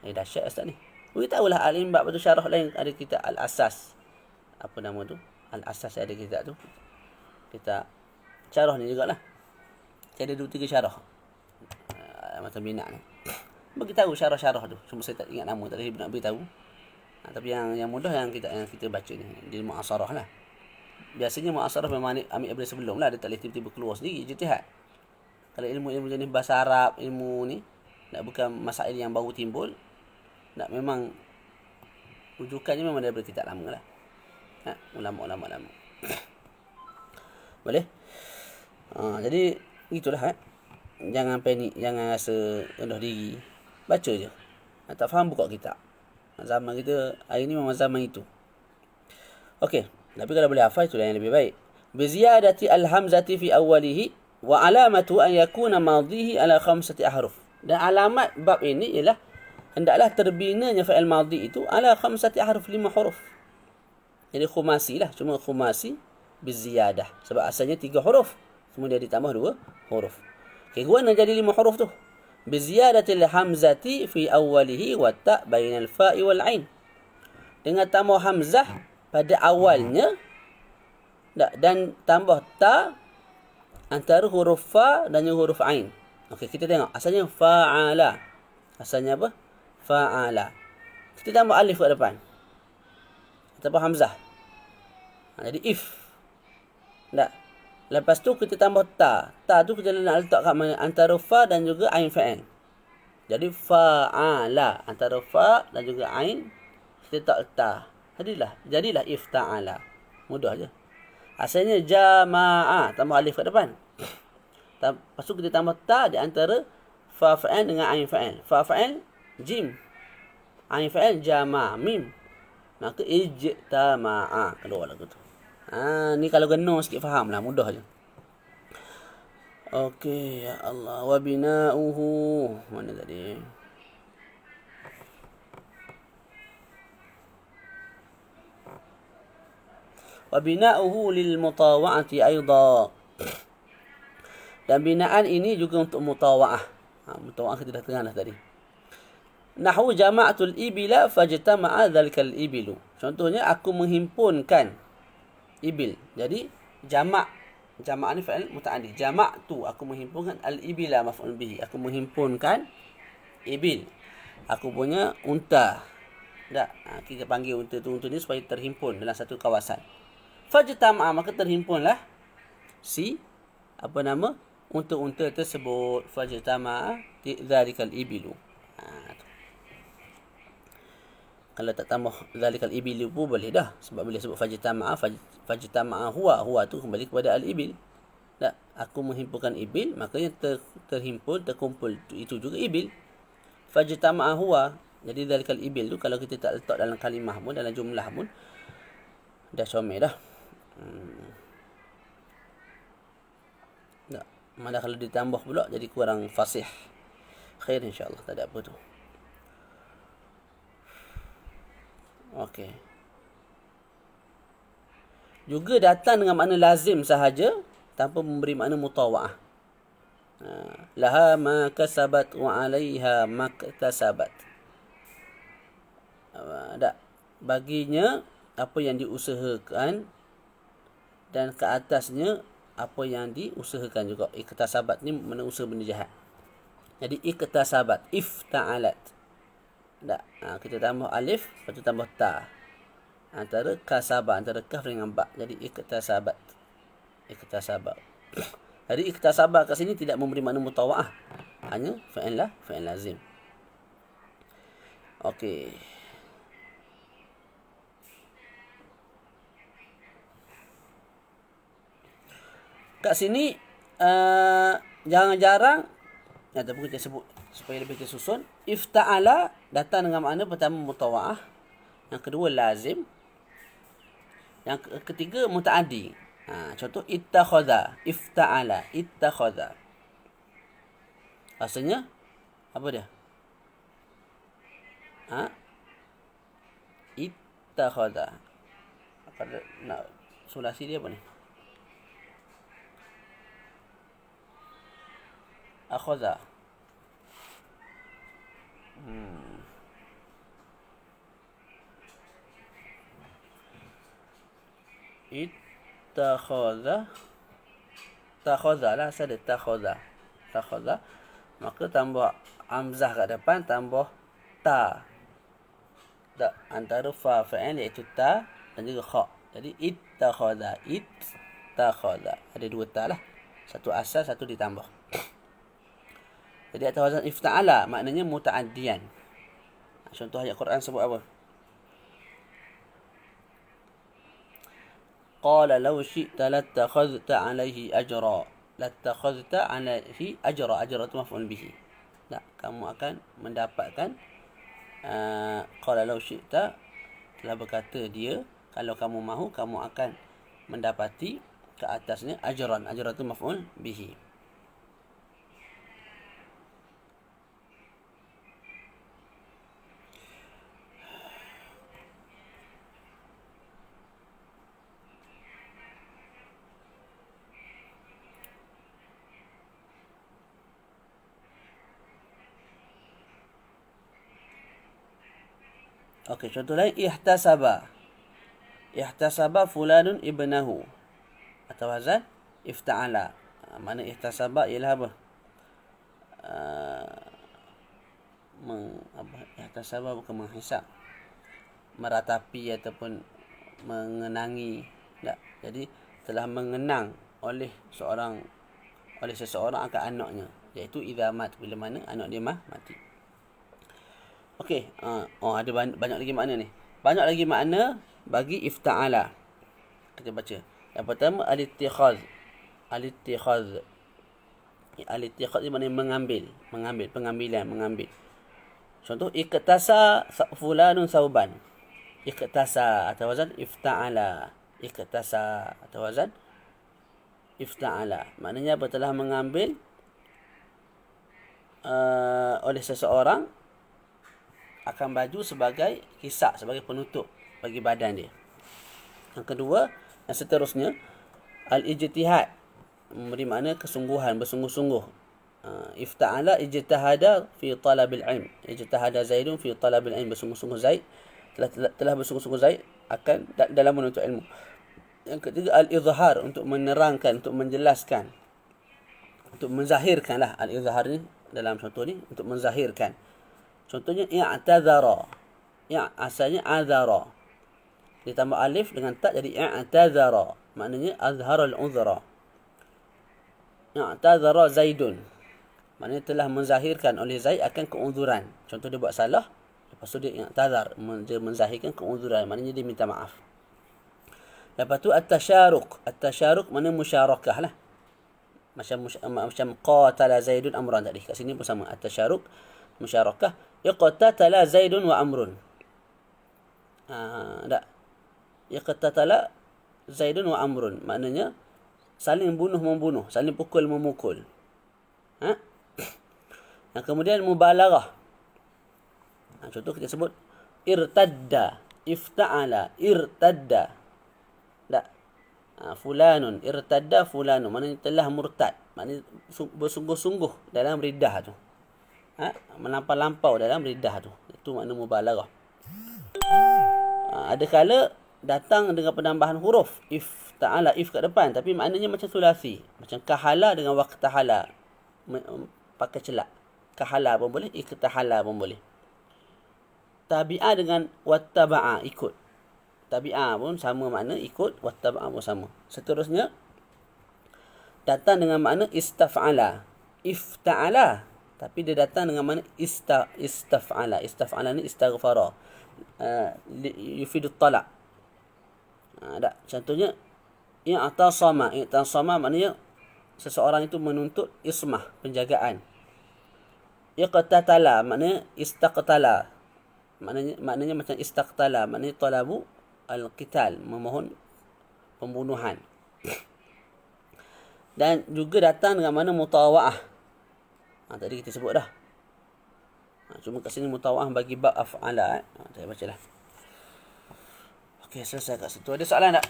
Dahsyat ustaz ni. Beritahulah Al-Imba, lepas tu syarah lain ada kitab Al-Asas. Apa nama tu? Al-Asas ada kitab tu. Kita syarah ni jugalah. Saya ada 2-3 syarah. Macam bina ni. Beritahu syarah-syarah tu. Cuma saya tak ingat nama, tak ada nak beritahu. Tapi yang mudah yang kita baca ni. Di mu'asarah lah. Biasanya mu'asarah memang ambil daripada sebelum lah. Dia tak boleh tiba-tiba keluar sendiri. Ijtihad. Kalau ilmu-ilmu jenis bahasa Arab, ilmu ni, nak bukan masail yang baru timbul, nak memang rujukannya memang daripada kitab lama lah. Ulama-ulama lama. Boleh? Jadi itulah. Jangan panik, jangan rasa rendah diri. Baca je. Tak faham buka kitab. Zaman kita hari ni memang zaman itu. Okey, tapi kalau boleh hafal itulah yang lebih baik. Biziyadati al-hamzati fi awwalihi wa alamatu an yakuna madhihi ala 5 ahruf. Dan alamat bab ini ialah hendaklah terbinanya fa'il madhi itu ala 5 ahruf, 5 huruf. Jadi khumasi lah, cuma khumasi biziyadah. Sebab asalnya 3 huruf, kemudian ditambah 2 huruf. Okey, guna jadi 5 huruf tu. Biziyadatil hamzati fi awwalihi wa ta' bainal fa'i wal ain. Dengan tambah hamzah pada awalnya dan tambah ta antara huruf fa dan huruf ain. Okey, kita tengok asalnya fa'ala. Asalnya apa? Fa'ala. Kita tambah alif kat depan. Tambah hamzah. Jadi if. Tak. Lepas tu kita tambah ta. Ta tu kita nak letak kat mana? Antara fa dan juga ain fa'il. Jadi fa'ala. Antara fa dan juga ain. Kita letak ta. Jadilah if ta'ala. Mudah je. Asalnya jama'a. Tambah alif kat depan. Lepas tu kita tambah ta di antara fa fa'il dengan ain fa'il. Fa fa'il jim. Ain fa'il jama' mim. Maka ijtama'a. Keluar lagu tu. Ni kalau geno sikit faham lah. Mudah je. Okey, ya Allah. Wa bina'uhu. Mana tadi? Wa bina'uhu lil mutawa'ati aidha. Dan binaan ini juga untuk mutawa'ah. Mutawa'ah kita dah tengah dah tadi. Nahwu jama'atul ibila fajtama'a dhalikal ibilu. Contohnya aku menghimpunkan ibil. Jadi jamak ni fa'il muta'addi. Jamak tu aku menghimpunkan al-ibila maf'ul bihi. Aku menghimpunkan ibil. Aku punya unta. Tak, kita panggil unta ni supaya terhimpun dalam satu kawasan. Fajtama'a, maka terhimpunlah si apa nama unta-unta tersebut. Fajtama'a dhalikal ibilu. Kalau tak tambah zalikal ibil pun boleh dah. Sebab bila sebut fajtama'a huwa tu kembali kepada al-ibil. Tak, aku menghimpunkan ibil, makanya terhimpun, terkumpul. Itu juga ibil. Fajtama'a huwa. Jadi zalikal ibil tu kalau kita tak letak dalam kalimah pun, dalam jumlah pun, dah comel dah. Tak. Malah kalau ditambah pula jadi kurang fasih. Khair insya-Allah, tak ada apa tu. Okey. Juga datang dengan makna lazim sahaja tanpa memberi makna mutawa'ah. Laha ma kasabat wa 'alaiha maktasabat. Tak. Baginya apa yang diusahakan dan ke atasnya apa yang diusahakan juga. Iktasabat ni mana usaha benda jahat. Jadi iktasabat, ifta'alat. Tak. Kita tambah alif, lepas tu tambah ta. Antara kasabah, antara kaf dengan ba. Jadi iktasabat. Iktasabat. Jadi iktasabat kat sini tidak memberi makna mutawa'ah. Hanya fa'il lazim. Okey. Kat sini jarang-jarang ataupun kita sebut supaya lebih tersusun, ifta'ala datang dengan makna pertama mutawa'ah, yang kedua lazim, yang ketiga mutaaddi. Contoh ittakhadha, ifta'ala, ittakhadha. Rasanya apa dia? Ittakhadha. Kalau nak sulasi dia apa ni? Akhadha. Ittakhadha. Takhadha lah, saya ada takhadha. Takhadha. Maka tambah hamzah kat depan, tambah ta. Tak, antara fa'il iaitu ta dan juga kha. Jadi ittakhadha, ittakhadha. Ada dua ta lah. Satu asal, satu ditambah. Jadi atas wazan ifta'ala maknanya muta'addiyan. Contoh ayat Quran sebut apa? Qala law syi'ta lattakhadhta 'alaihi ajra. Lattakhadhta 'alaihi ajra. Ajra itu maf'ul bihi. Tak, kamu akan mendapatkan qala law syi'ta, telah berkata dia, kalau kamu mahu kamu akan mendapati ke atasnya ajran. Ajran itu maf'ul bihi. Okey, contoh lain ihtasaba. Ihtasaba fulanun ibnahu. Atau wazan ifta'ala. Mana ihtasaba ialah apa? Ihtasaba bukan menghisap, meratapi ataupun mengenangi. Tak. Jadi telah mengenang oleh seseorang akan anaknya, iaitu idza mat, bila mana anak dia mati. Okey, ada banyak lagi makna ni. Banyak lagi makna bagi ifta'ala. Kita baca. Yang pertama al-ittikhaz. Al-ittikhaz. Al-ittikhaz ni maknanya mengambil, pengambilan. Contoh iktasa fulanun sauban. Iktasa atau wazan ifta'ala. Iktasa atau wazan ifta'ala. Maknanya apa? Telah mengambil oleh seseorang akan baju sebagai kisak, sebagai penutup bagi badan dia. Yang kedua, yang seterusnya al-ijtihad, memberi makna kesungguhan, bersungguh-sungguh. Ifta'ala ijtihada fi talabil ilm. Ijtihada Zaidun fi talabil ilm, bersungguh-sungguh Zaid telah bersungguh-sungguh Zaid akan dalam menuntut ilmu. Yang ketiga al-izhar, untuk menerangkan, untuk menjelaskan, untuk menzahirkanlah. Al-izhar ni dalam contoh ni untuk menzahirkan. Contohnya i'tadzara. Asalnya azara. Ditambah alif dengan ta jadi i'tadzara. Maknanya azhara al-uzra. I'tadzara Zaidun. Maknanya telah menzahirkan oleh Zaid akan keuzuran. Contoh dia buat salah, lepas tu dia i'tadzar, dia menzahirkan keuzuran. Maknanya dia minta maaf. Lepas tu at-tasyaruq. At-tasyaruq maknanya musyarakah lah. Macam qatala Zaidun amran tadi. Kat sini pun sama. At-tasyaruq, musyarakah. Iqtatala Zaidun wa Amrun. Tak. Iqtatala Zaidun wa Amrun. Maknanya saling bunuh-membunuh, saling pukul-memukul. Yang kemudian mubalaghah. Contoh kita sebut irtadda, ifta'ala, irtadda. Tak. Fulanun irtadda fulanun, maknanya telah murtad, maknanya bersungguh-sungguh dalam riddah tu. Melampau-lampau dalam riddah tu. Itu makna mubalaghah. Ada kala datang dengan penambahan huruf if ta'ala, if kat depan, tapi maknanya macam sulasi, macam kahala dengan waqtahala, pakai celak. Kahala pun boleh, iktahala pun boleh. Tabi'ah dengan wattaba'a, ikut. Tabi'ah pun sama makna ikut, wattaba'a pun sama. Seterusnya datang dengan makna istaf'ala, ifta'ala, tapi dia datang dengan makna istaf'ala. Istaf'ala ni istaghfara, yufidu talak. Contohnya i'tasama. I'tasama maknanya seseorang itu menuntut ismah, penjagaan. Iqtatala maknanya istaqtala, maknanya macam istaqtala, maknanya talabu al-qital, memohon pembunuhan. Dan juga datang dengan makna mutawa'ah. Tadi kita sebut dah. Cuma kat sini mutawa'ah bagi bab af'ala. Saya bacalah. Okey, selesai kat situ. Ada soalan tak?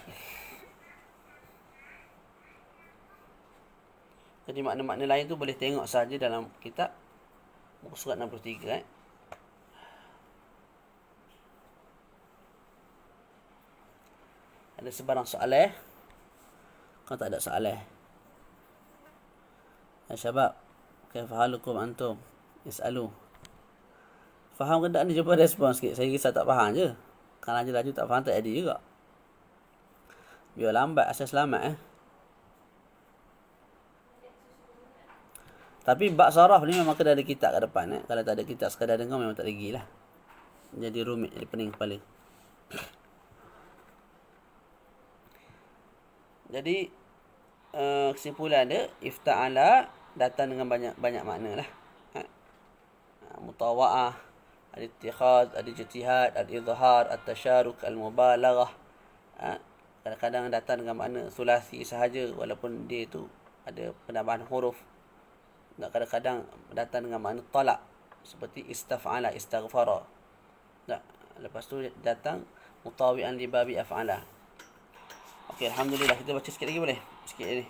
Jadi makna-makna lain tu boleh tengok saja dalam kitab muka surat 63. Ada sebarang soalan? Kalau tak ada soalan, ya syabab, kaifa halukum antum? Is'alu. Faham ke tak ni? Cuba respon sikit. Saya kisah tak faham je. Kalau laju-laju tak faham tak jadi juga. Biar lambat asal selamat. Tapi bab saraf ni memang kena ada kitab kat depan. Kalau tak ada kitab sekadar dengar memang tak lagi lah. Jadi rumit, jadi pening kepala. Jadi kesimpulan dia, ifta'ala datang dengan banyak makna lah. Mutawa'ah, al-ittikhaz, al-ijtihad, al-izhar, al-tasharuk, al-mubalaghah. Kadang-kadang datang dengan makna sulasi sahaja walaupun dia tu ada penambahan huruf. Dan kadang-kadang datang dengan makna talak seperti istaf'ala, istaghfara. Lepas tu datang mutawi'an li babi af'ala. Okey, alhamdulillah. Kita baca sikit lagi boleh? Sikit ni.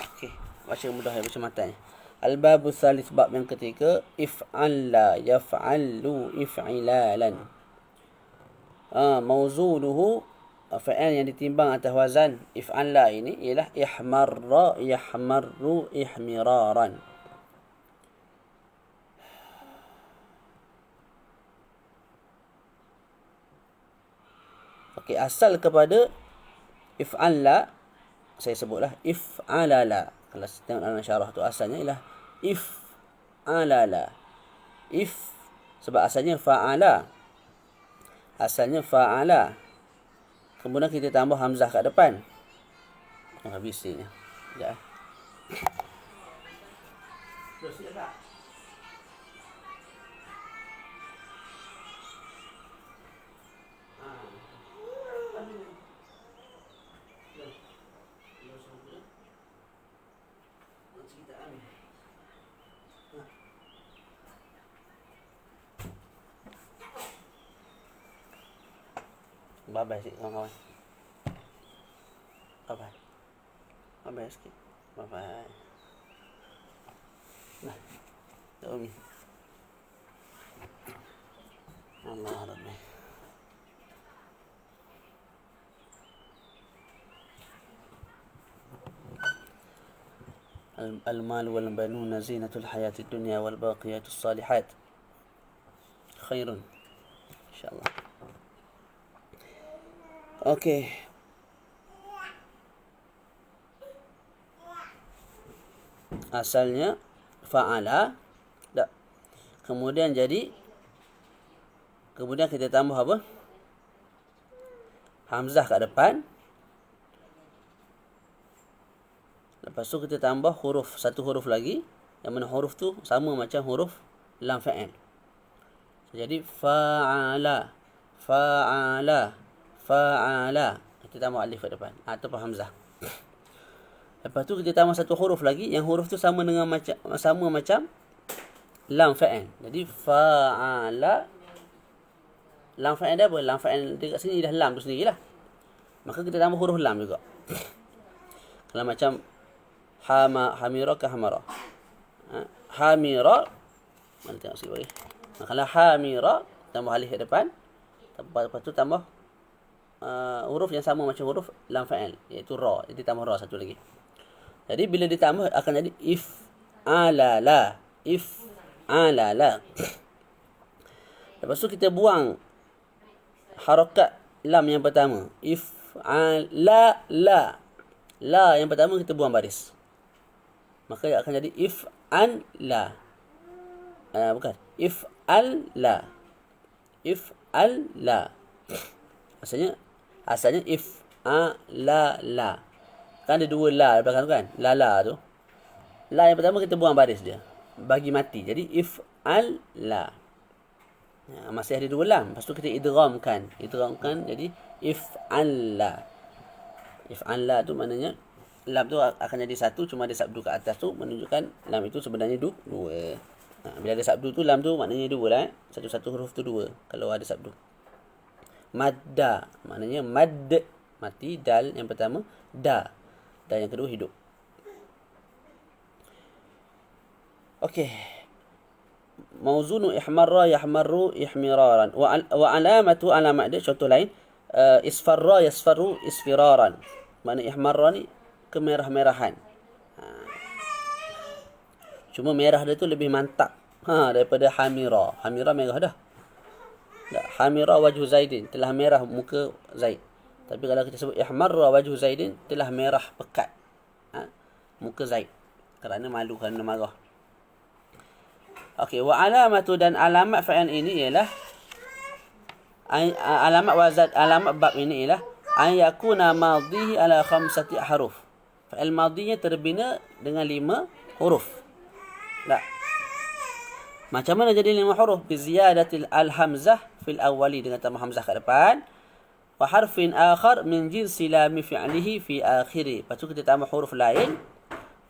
Okey, baca mudah ya, baca matanya. Al-babu salis, bab yang ketiga, if'alla yaf'allu if'ilalan. Mauzuluhu, fa'al yang ditimbang atas wazan if'alla ini ialah ihmarra yahmarru ihmiraran. Okey, asal kepada if'alla, saya sebutlah if'alala. Kalau tengok dalam syarah tu asalnya ialah if'alala. Sebab asalnya fa'ala. Asalnya fa'ala. Kemudian kita tambah hamzah kat depan. Habis ni. Sekejap. Terus tak? Bye-bye sikit kawan-kawan. Bye-bye. Bye-bye sikit. Bye-bye. Nah. Umi. Allah Rabbi. المال والبنون زينة الحياة الدنيا والباقيات الصالحات خير إن شاء الله. Okey. Asalnya fa'ala. Tak. Kemudian kita tambah apa? Hamzah kat depan. Lepas tu kita tambah huruf, satu huruf lagi. Yang mana huruf tu sama macam huruf lam fa'al. Jadi fa'ala. Fa'ala. Fa'ala. Kita tambah alif kat depan. Ataupun hamzah. Lepas tu kita tambah satu huruf lagi. Yang huruf tu sama macam lam fa'al. Jadi fa'ala. Lam fa'il dia apa? Lam fa'il dia kat sini dah lam tu sendirilah. Maka kita tambah huruf lam juga. Kalau macam hamira ke hamara. Hamira, mana tengok sikit bagi. Kalau hamira tambah alif kat depan, lepas tu tambah huruf yang sama macam huruf lam fa'il, iaitu ra. Jadi tambah ra satu lagi. Jadi bila ditambah akan jadi if'alala. If'alala. Lepas tu kita buang harakat lam yang pertama. If'alala. La yang pertama kita buang baris. Maka akan jadi if'alla. Bukan. If'alla. If'alla. Asalnya if'alala. Kan ada dua la belakang tu kan? Lala tu. La yang pertama kita buang baris dia. Bagi mati. Jadi if'alla. Masih ada dua lam. Lepas tu kita idghamkan. Idghamkan jadi if'alla. If'alla tu maknanya lam tu akan jadi satu, cuma ada sabdu kat atas tu menunjukkan lam itu sebenarnya dua. Bila ada sabdu tu lam tu maknanya dua lah. Satu-satu huruf tu dua kalau ada sabdu. Madda maknanya mad, mati. Dal yang pertama, da. Dan yang kedua hidup. Okey. Mauzunu ihmarra yahmarru ihmiraran. Wa alamatu, alamat dia contoh lain. Isfarra yasfarru isfiraran. Makna ihmarra ni kemerah-merahan. Cuma merah dia tu lebih mantap daripada hamira. Hamira merah dah. Hamira wajhu Zaidin, telah merah muka Zaid. Tapi kalau kita sebut ihmarra wajhu Zaidin, telah merah pekat muka Zaid kerana malu, kerana marah. Okey, wa alamatu, dan alamat fa'il ini ialah alamat wazad, alamat bab ini ialah an yakuna madhihi ala khamsati ahruf. Fa'il madhinya terbina dengan 5 huruf. Tak. Macam mana jadi 5 huruf? Bi ziyadatil al-hamzah fil awwali, dengan tambah hamzah kat depan. Wa harfin akhar min jinsi lam fi'lihi fi akhiri. Lepas tu kita tambah huruf lain.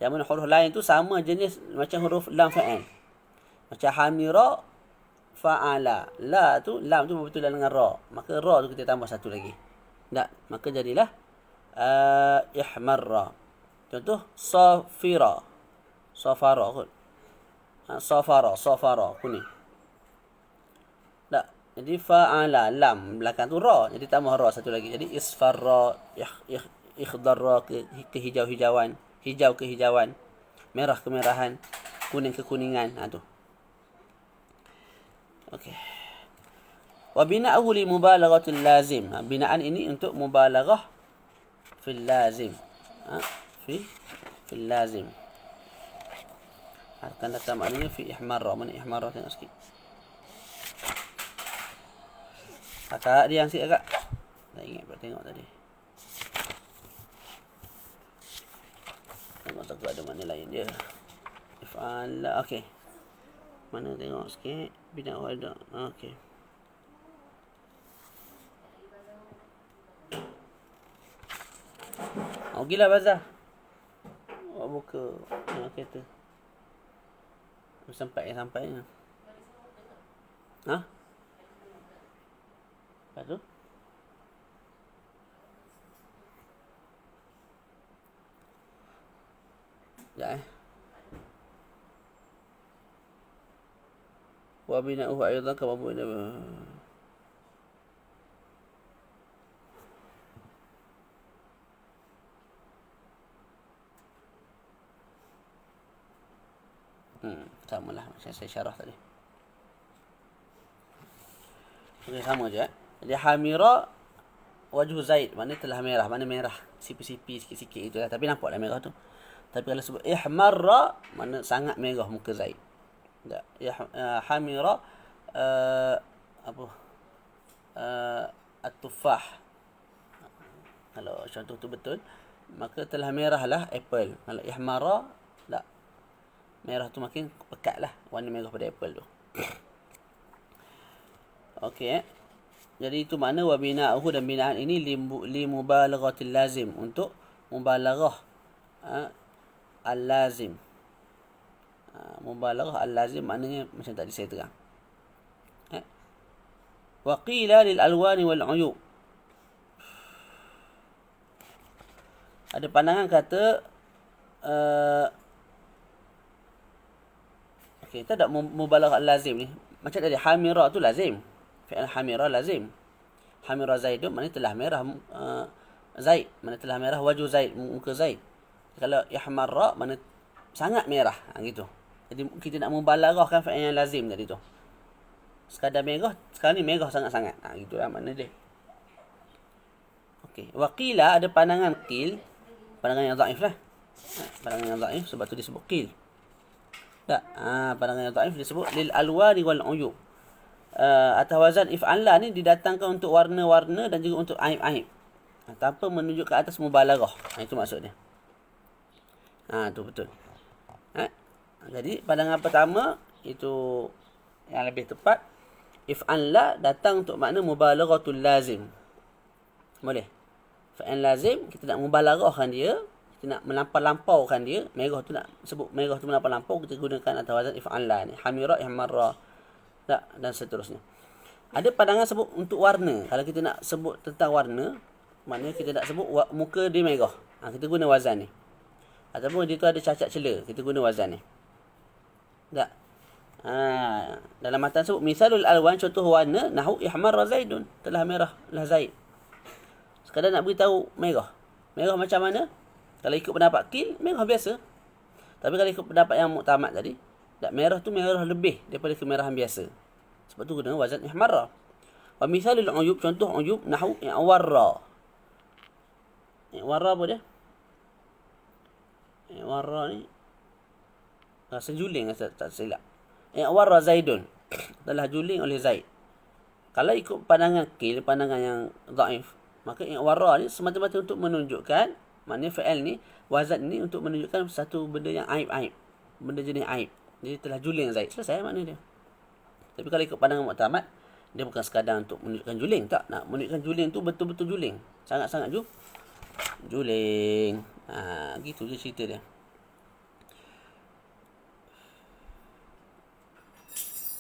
Yang mana huruf lain tu sama jenis macam huruf lam fa'il. Macam hamira fa'ala. La tu, lam tu berbetulan dengan ra. Maka ra tu kita tambah satu lagi. Tak. Maka jadilah ihmarra. Contoh safira. Safara kot. Safara kuning. Tak. Jadi fa'ala, lam belakang tu ra. Jadi tambah ra satu lagi. Jadi isfarra, ikhdarra, kehijau-hijauan, hijau kehijauan, merah kemerahan, kuning kekuningan. Tu. Okey. Wa bina'uhu li mubalaghatil lazim. Binaan ini untuk mubalaghah fil lazim. Fil lazim. Akan datang maknanya fi ihmarra. Mana ihmarra, tengok sikit. Kakak dia yang sikit kakak. Tak ingat pula tengok tadi. Tengok takut ada makna lain dia. If'ala. Okey. Mana tengok sikit. Bina wada. Okey. Gila bazar. Awak buka kereta. Sampai-sampainya. Lepas tu? Sekejap Wa bina'uhu aydan kama bu'ina. Sama lah macam saya syarah tadi. Okey, sama je. Jadi hamira wajhu Zaid, maknanya telah merah. Mana merah sipi-sipi sikit-sikit itu lah. Tapi nampaklah merah tu. Tapi kalau sebut ihmarra, mana sangat merah muka Zaid. Tak. Hamira at-tufah. Kalau contoh tu betul, maka telah merahlah apple. Kalau ihmarra, tak. Merah tu makin pekat lah warna merah pada apple tu. Okey. Jadi itu makna wa bina'uhu, dan binaan ini li mubalaghatil lazim, untuk mubalaghah al-lazim. Mubalaghah al-lazim maknanya macam tadi saya terang. Wa qila lil alwani wal uyub. Ada pandangan kata okey, kita tak mubalaghah lazim ni. Macam tadi hamira tu lazim. Fi'il hamira lazim. Hamira Zaidun maknanya telah merah Zaid, maknanya telah merah wajah Zaid, muka Zaid. Kalau ihmarra maknanya sangat merah, gitu. Jadi kita nak mubalaghahkan fi'il yang lazim tadi tu. Sekadar merah, sekarang ni merah sangat-sangat. Gitulah makna dia. Okey, wa qila ada pandangan qil, pandangan yang dhaif lah. Pandangan yang dhaif sebab tu disebut qil. Tak, pandangan yang dhaif disebut lil alwani wal uyub. Atas wazan if'ala ni didatangkan untuk warna-warna dan juga untuk aib-aib. Tanpa menunjuk ke atas mubalaghah. Itu maksudnya. Tu betul. Jadi pandangan pertama itu yang lebih tepat. If'ala datang untuk makna mubalaghatul lazim. Boleh. Fa'il lazim kita nak mubalaghahkan dia, kita nak melampau-lampaukan dia. Merah tu nak sebut merah tu melampau-lampau, kita gunakan atas wazan if'ala ni. Hamira, ihmarra, dan seterusnya. Ada pandangan sebut untuk warna. Kalau kita nak sebut tentang warna, maknanya kita nak sebut muka dia merah. Kita guna wazan ni. Ataupun dia tu ada cacat celah, kita guna wazan ni. Tak. Dalam matan sebut misalul alwan, contoh warna, nahu ihmarra Zaidun, telah merah lah Zaid. Sekadar nak beritahu merah. Merah macam mana? Kalau ikut pendapat qil, merah biasa. Tapi kalau ikut pendapat yang muktamad tadi, tak, merah tu merah lebih daripada kemerahan biasa. Sebab tu guna wazan ihmarra. Wa misalul uyub, contoh uyub, nahu i'warra. I'warra apa dia? I'warra ni rasa juling, tak silap. I'warra Zaidun, telah juling oleh Zaid. Kalau ikut pandangan qil, pandangan yang dhaif, maka i'warra ni semata-mata untuk menunjukkan, maknanya fi'il ni, wazan ni untuk menunjukkan satu benda yang aib-aib, benda jenis aib. Jadi telah juling Zaid. Selesai makna dia. Tapi kalau ikut pandangan muktamad, dia bukan sekadar untuk menunjukkan juling. Tak. Nak menunjukkan juling tu betul-betul juling. Sangat-sangat juling. Gitu je cerita dia.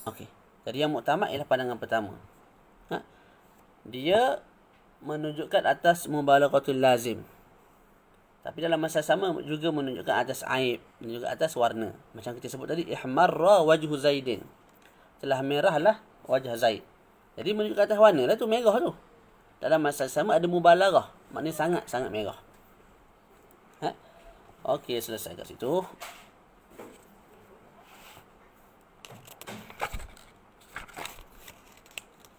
Okey. Jadi yang muktamad ialah pandangan pertama. Dia menunjukkan atas mubalaghatul lazim. Tapi dalam masa sama juga menunjukkan atas aib, menunjukkan atas warna. Macam kita sebut tadi, ihmarra wajhu Zaidin, telah merahlah wajah Zaid. Jadi menunjukkan atas warna lah tu, merah tu. Dalam masa sama ada mubalaghah, maknanya sangat-sangat merah. Okey, selesai kat situ.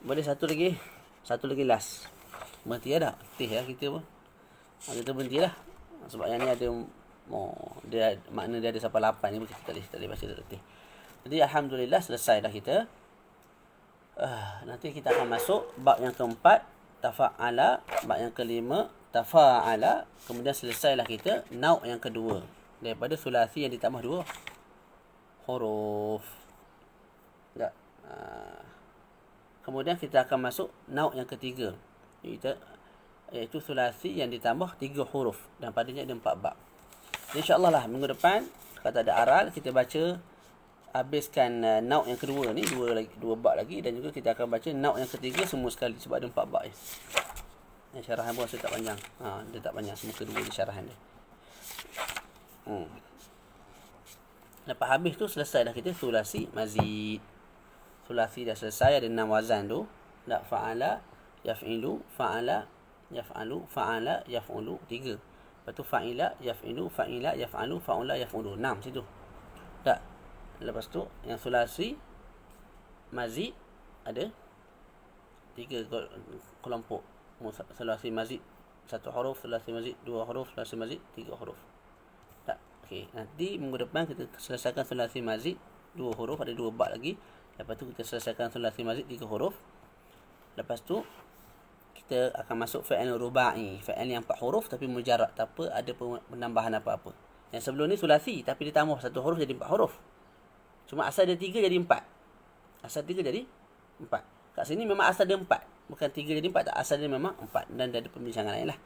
Boleh satu lagi last. Berhenti dah. Letih lah kita pun. Kita berhenti lah. Sebab yang ni ada dia makna dia ada sampai 8 ni, kita tak boleh baca letih. Jadi alhamdulillah selesai dah kita. Nanti kita akan masuk bab yang keempat, tafa'ala, bab yang kelima, tafa'ala, kemudian selesailah kita nauk yang kedua daripada sulasi yang ditambah 2 huruf. Tak. Kemudian kita akan masuk nauk yang ketiga, iaitu sulasi yang ditambah 3 huruf dan padanya ada 4 bab. InsyaAllah lah minggu depan, kalau tak ada aral, kita baca habiskan nauk yang kedua ni, 2 bab lagi, dan juga kita akan baca nauk yang ketiga semua sekali sebab ada 4 bab ni. Syarahan pun rasa tak panjang. Dia tak panjang, semua kedua di syarahan dia. Lepas habis tu selesai dah kita sulasi mazid. Sulasi dah selesai, ada 6 wazan tu. Tak, fa'ala, yaf'ilu, fa'ala, yaf'alu, fa'ala, yaf'ulu, 3. Lepas tu fa'ila, yaf'ilu, fa'ila, yaf'alu, fa'ula, yaf'ulu, 6 situ. Tak. Lepas tu yang sulasi mazid ada 3 kelompok. Sulasi mazid 1 huruf, sulasi mazid 2 huruf, sulasi mazid 3 huruf. Tak. Okey, nanti minggu depan kita selesaikan sulasi mazid 2 huruf, ada 2 bab lagi. Lepas tu kita selesaikan sulasi mazid 3 huruf. Lepas tu kita akan masuk fi'il rubai, fi'il yang 4 huruf tapi mujarrad, tak apa ada penambahan apa-apa. Yang sebelum ni sulasi tapi ditambah 1 huruf jadi 4 huruf. Cuma asal dia 3 jadi 4. Asal 3 jadi 4. Kat sini memang asal dia 4. Bukan 3 jadi 4, tak, asal dia memang 4. Dan dia ada pembincangan lain lah.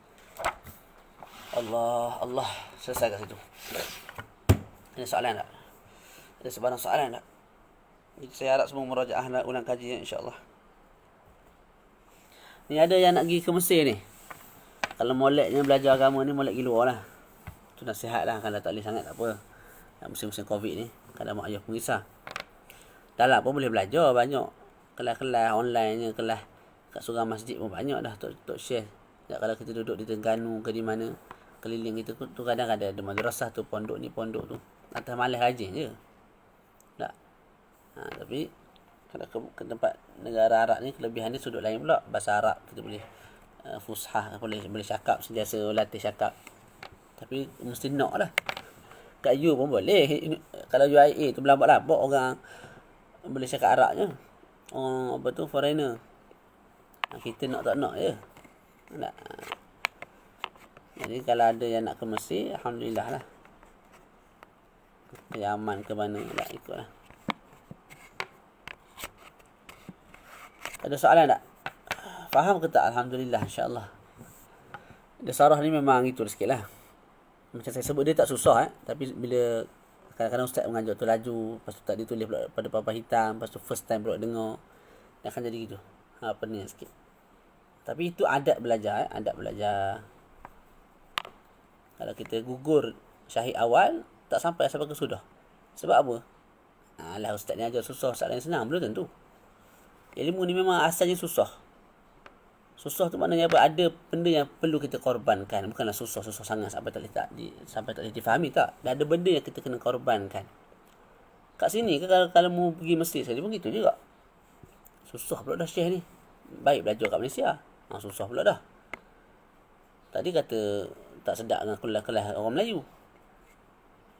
Allah. Selesai kat situ. Ada soalan tak? Ada sebarang soalan tak? Saya harap semua merajaah ulang kaji insya-Allah. Ni ada yang nak pergi ke Mesir ni. Kalau moleknya belajar agama ni, molek pergi luar lah. Tu nasihat lah. Kalau tak boleh sangat tak apa. Musim-musim Covid ni, kadang mak ayah pun risau. Dalam pun boleh belajar banyak. Kelas-kelas online, kelas kat surau masjid pun banyak dah tok share. Tak, kalau kita duduk di Terengganu ke di mana, keliling kita tu kadang-kadang ada madrasah tu, pondok ni, pondok tu. Atas malas rajin je. Tak. Tapi kalau ke tempat negara Arab ni, kelebihan dia sudut lain pula. Bahasa Arab kita boleh fushah, boleh cakap, sentiasa latih cakap. Tapi mesti nak lah. Kat U pun boleh. Kalau UIA tu berlambak-lambak orang boleh cakap Arabnya. Apa tu, foreigner. Kita nak tak nak je. Tak. Jadi kalau ada yang nak ke Mesir, alhamdulillah lah. Yaman ke mana tak ikut lah. Ada soalan tak? Faham ke tak? Alhamdulillah, insyaAllah. Dasarah ni memang itu sikit lah. Macam saya sebut, dia tak susah tapi bila kadang-kadang ustaz mengajar tu laju, lepas tu tak ditulis pula pada papan hitam, lepas tu first time pula dengar, dia akan jadi gitu. Pening sikit. Tapi itu adab belajar. Adab belajar. Kalau kita gugur syahid awal, tak sampai ke sudah. Sebab apa? Lah ustaz ni ajar susah, ustaz lain senang. Belum tentu. Ilmu ni memang asalnya susah. Susah tu maknanya apa? Ada benda yang perlu kita korbankan. Bukanlah susah-susah sangat sampai tak boleh difahami, tak. Dah ada benda yang kita kena korbankan. Kat sini kalau mau pergi Mesir sekali pun gitu juga. Susah pula dah syekh ni. Baik belajar kat Malaysia. Susah pula dah. Tadi kata tak sedap dengan kelas orang Melayu.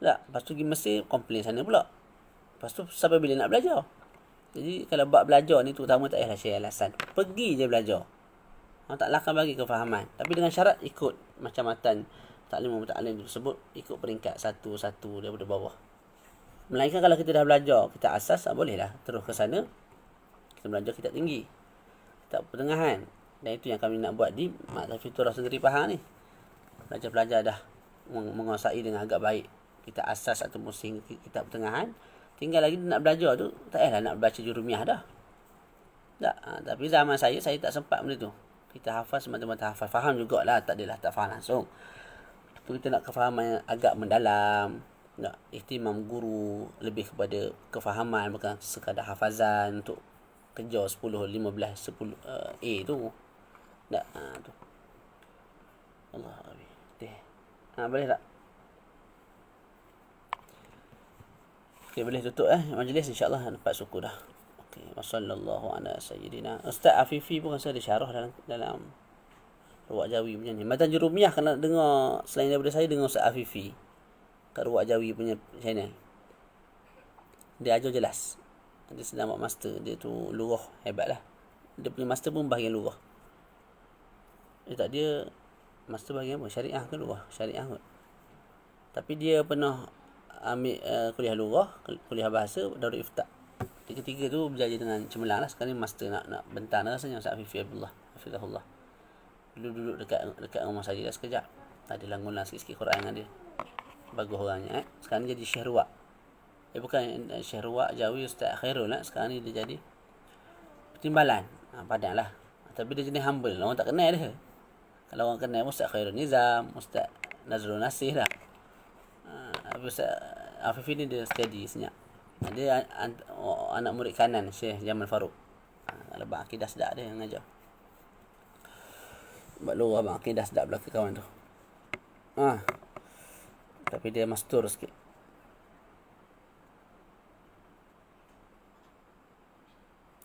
Tak. Lepas tu pergi Mesir, komplain sana pula. Lepas tu sampai bila nak belajar? Jadi kalau bab belajar ni terutama tak payahlah share alasan. Pergi je belajar. Allah akan bagi kefahaman. Tapi dengan syarat ikut macam matan taklim muta'alim tersebut, ikut peringkat satu-satu daripada bawah. Melainkan kalau kita dah belajar, kita asas, bolehlah terus ke sana. Kita belajar kita tinggi. Tak pertengahan. Dan itu yang kami nak buat di Maktab Fiturah Negeri Pahang ni. Belajar-belajar dah menguasai dengan agak baik. Kita asas atau musim kitab pertengahan. Tinggal lagi nak belajar tu, tak payahlah nak baca Jurumiyah dah. Tak. Tapi zaman saya tak sempat benda tu. Kita hafal semata-mata hafal. Faham jugalah, tak adalah tak faham langsung. Tapi kita nak kefahaman yang agak mendalam. Nak ihtimam guru lebih kepada kefahaman, bukan sekadar hafazan untuk kejar 10, 15, 10 A tu. Tak. Tu. Allah Habib. Boleh tak? Okay, boleh tutup majlis, insya-Allah dapat syukur dah. Okey, wassallallahu ala sayyidina. Ustaz Afifi pun rasa ada syarah dalam Ruwaq Jawi punya ni. Matan Jurumiyah kalau dengar selain daripada saya, dengar Ustaz Afifi kat Ruwaq Jawi punya channel. Dia ajar jelas. Dia sedang buat master, dia tu lurah hebatlah. Dia punya master pun bahagian lurah. Dia master bahagian apa? Syariah ke lurah? Syariah kot. Tapi dia pernah ambil kuliah lurah, kuliah bahasa, Darul Ifta. Tiga-tiga tu berjaya dengan cemerlang lah. Sekarang ni master nak bentang dah rasanya Ustaz Afifi Abdullah Hafizahullah. Dulu duduk dekat rumah saya dah sekejap. Ada langgunan sikit-sikit Quran dengan dia. Bagus orangnya. Sekarang ni jadi Syekh Ruwaq. Bukan Syekh Ruwaq Jawi Ustaz Khairul lah. Sekarang ni dia jadi Timbalan. Padang lah. Tapi dia jenis humble. Orang tak kenal dia. Kalau orang kenal Ustaz Khairul Nizam, Ustaz Nazrul Nasih lah. Ustaz Afifi ni dia steady, senyap. Dia anak murid kanan Syekh Jamal Faruq. Abang akidah sedap dia yang ngajar. Buat luar abang akidah sedap belaka kawan tu. Tapi dia mastur sikit.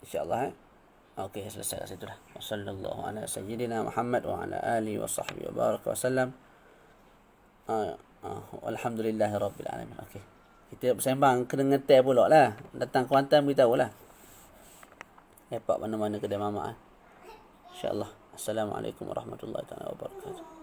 InsyaAllah Okey, selesai kat situ dah. Wassallallahu ala sayyidina Muhammad wa ala alihi wa sahbihi wa baraka wa sallam. Alhamdulillahi rabbil alamin. Okey. Kita bersembang kena ngetel pula lah. Datang Kuantan beritahu lah. Lepak mana-mana kedai mamak. InsyaAllah. Assalamualaikum warahmatullahi wabarakatuh.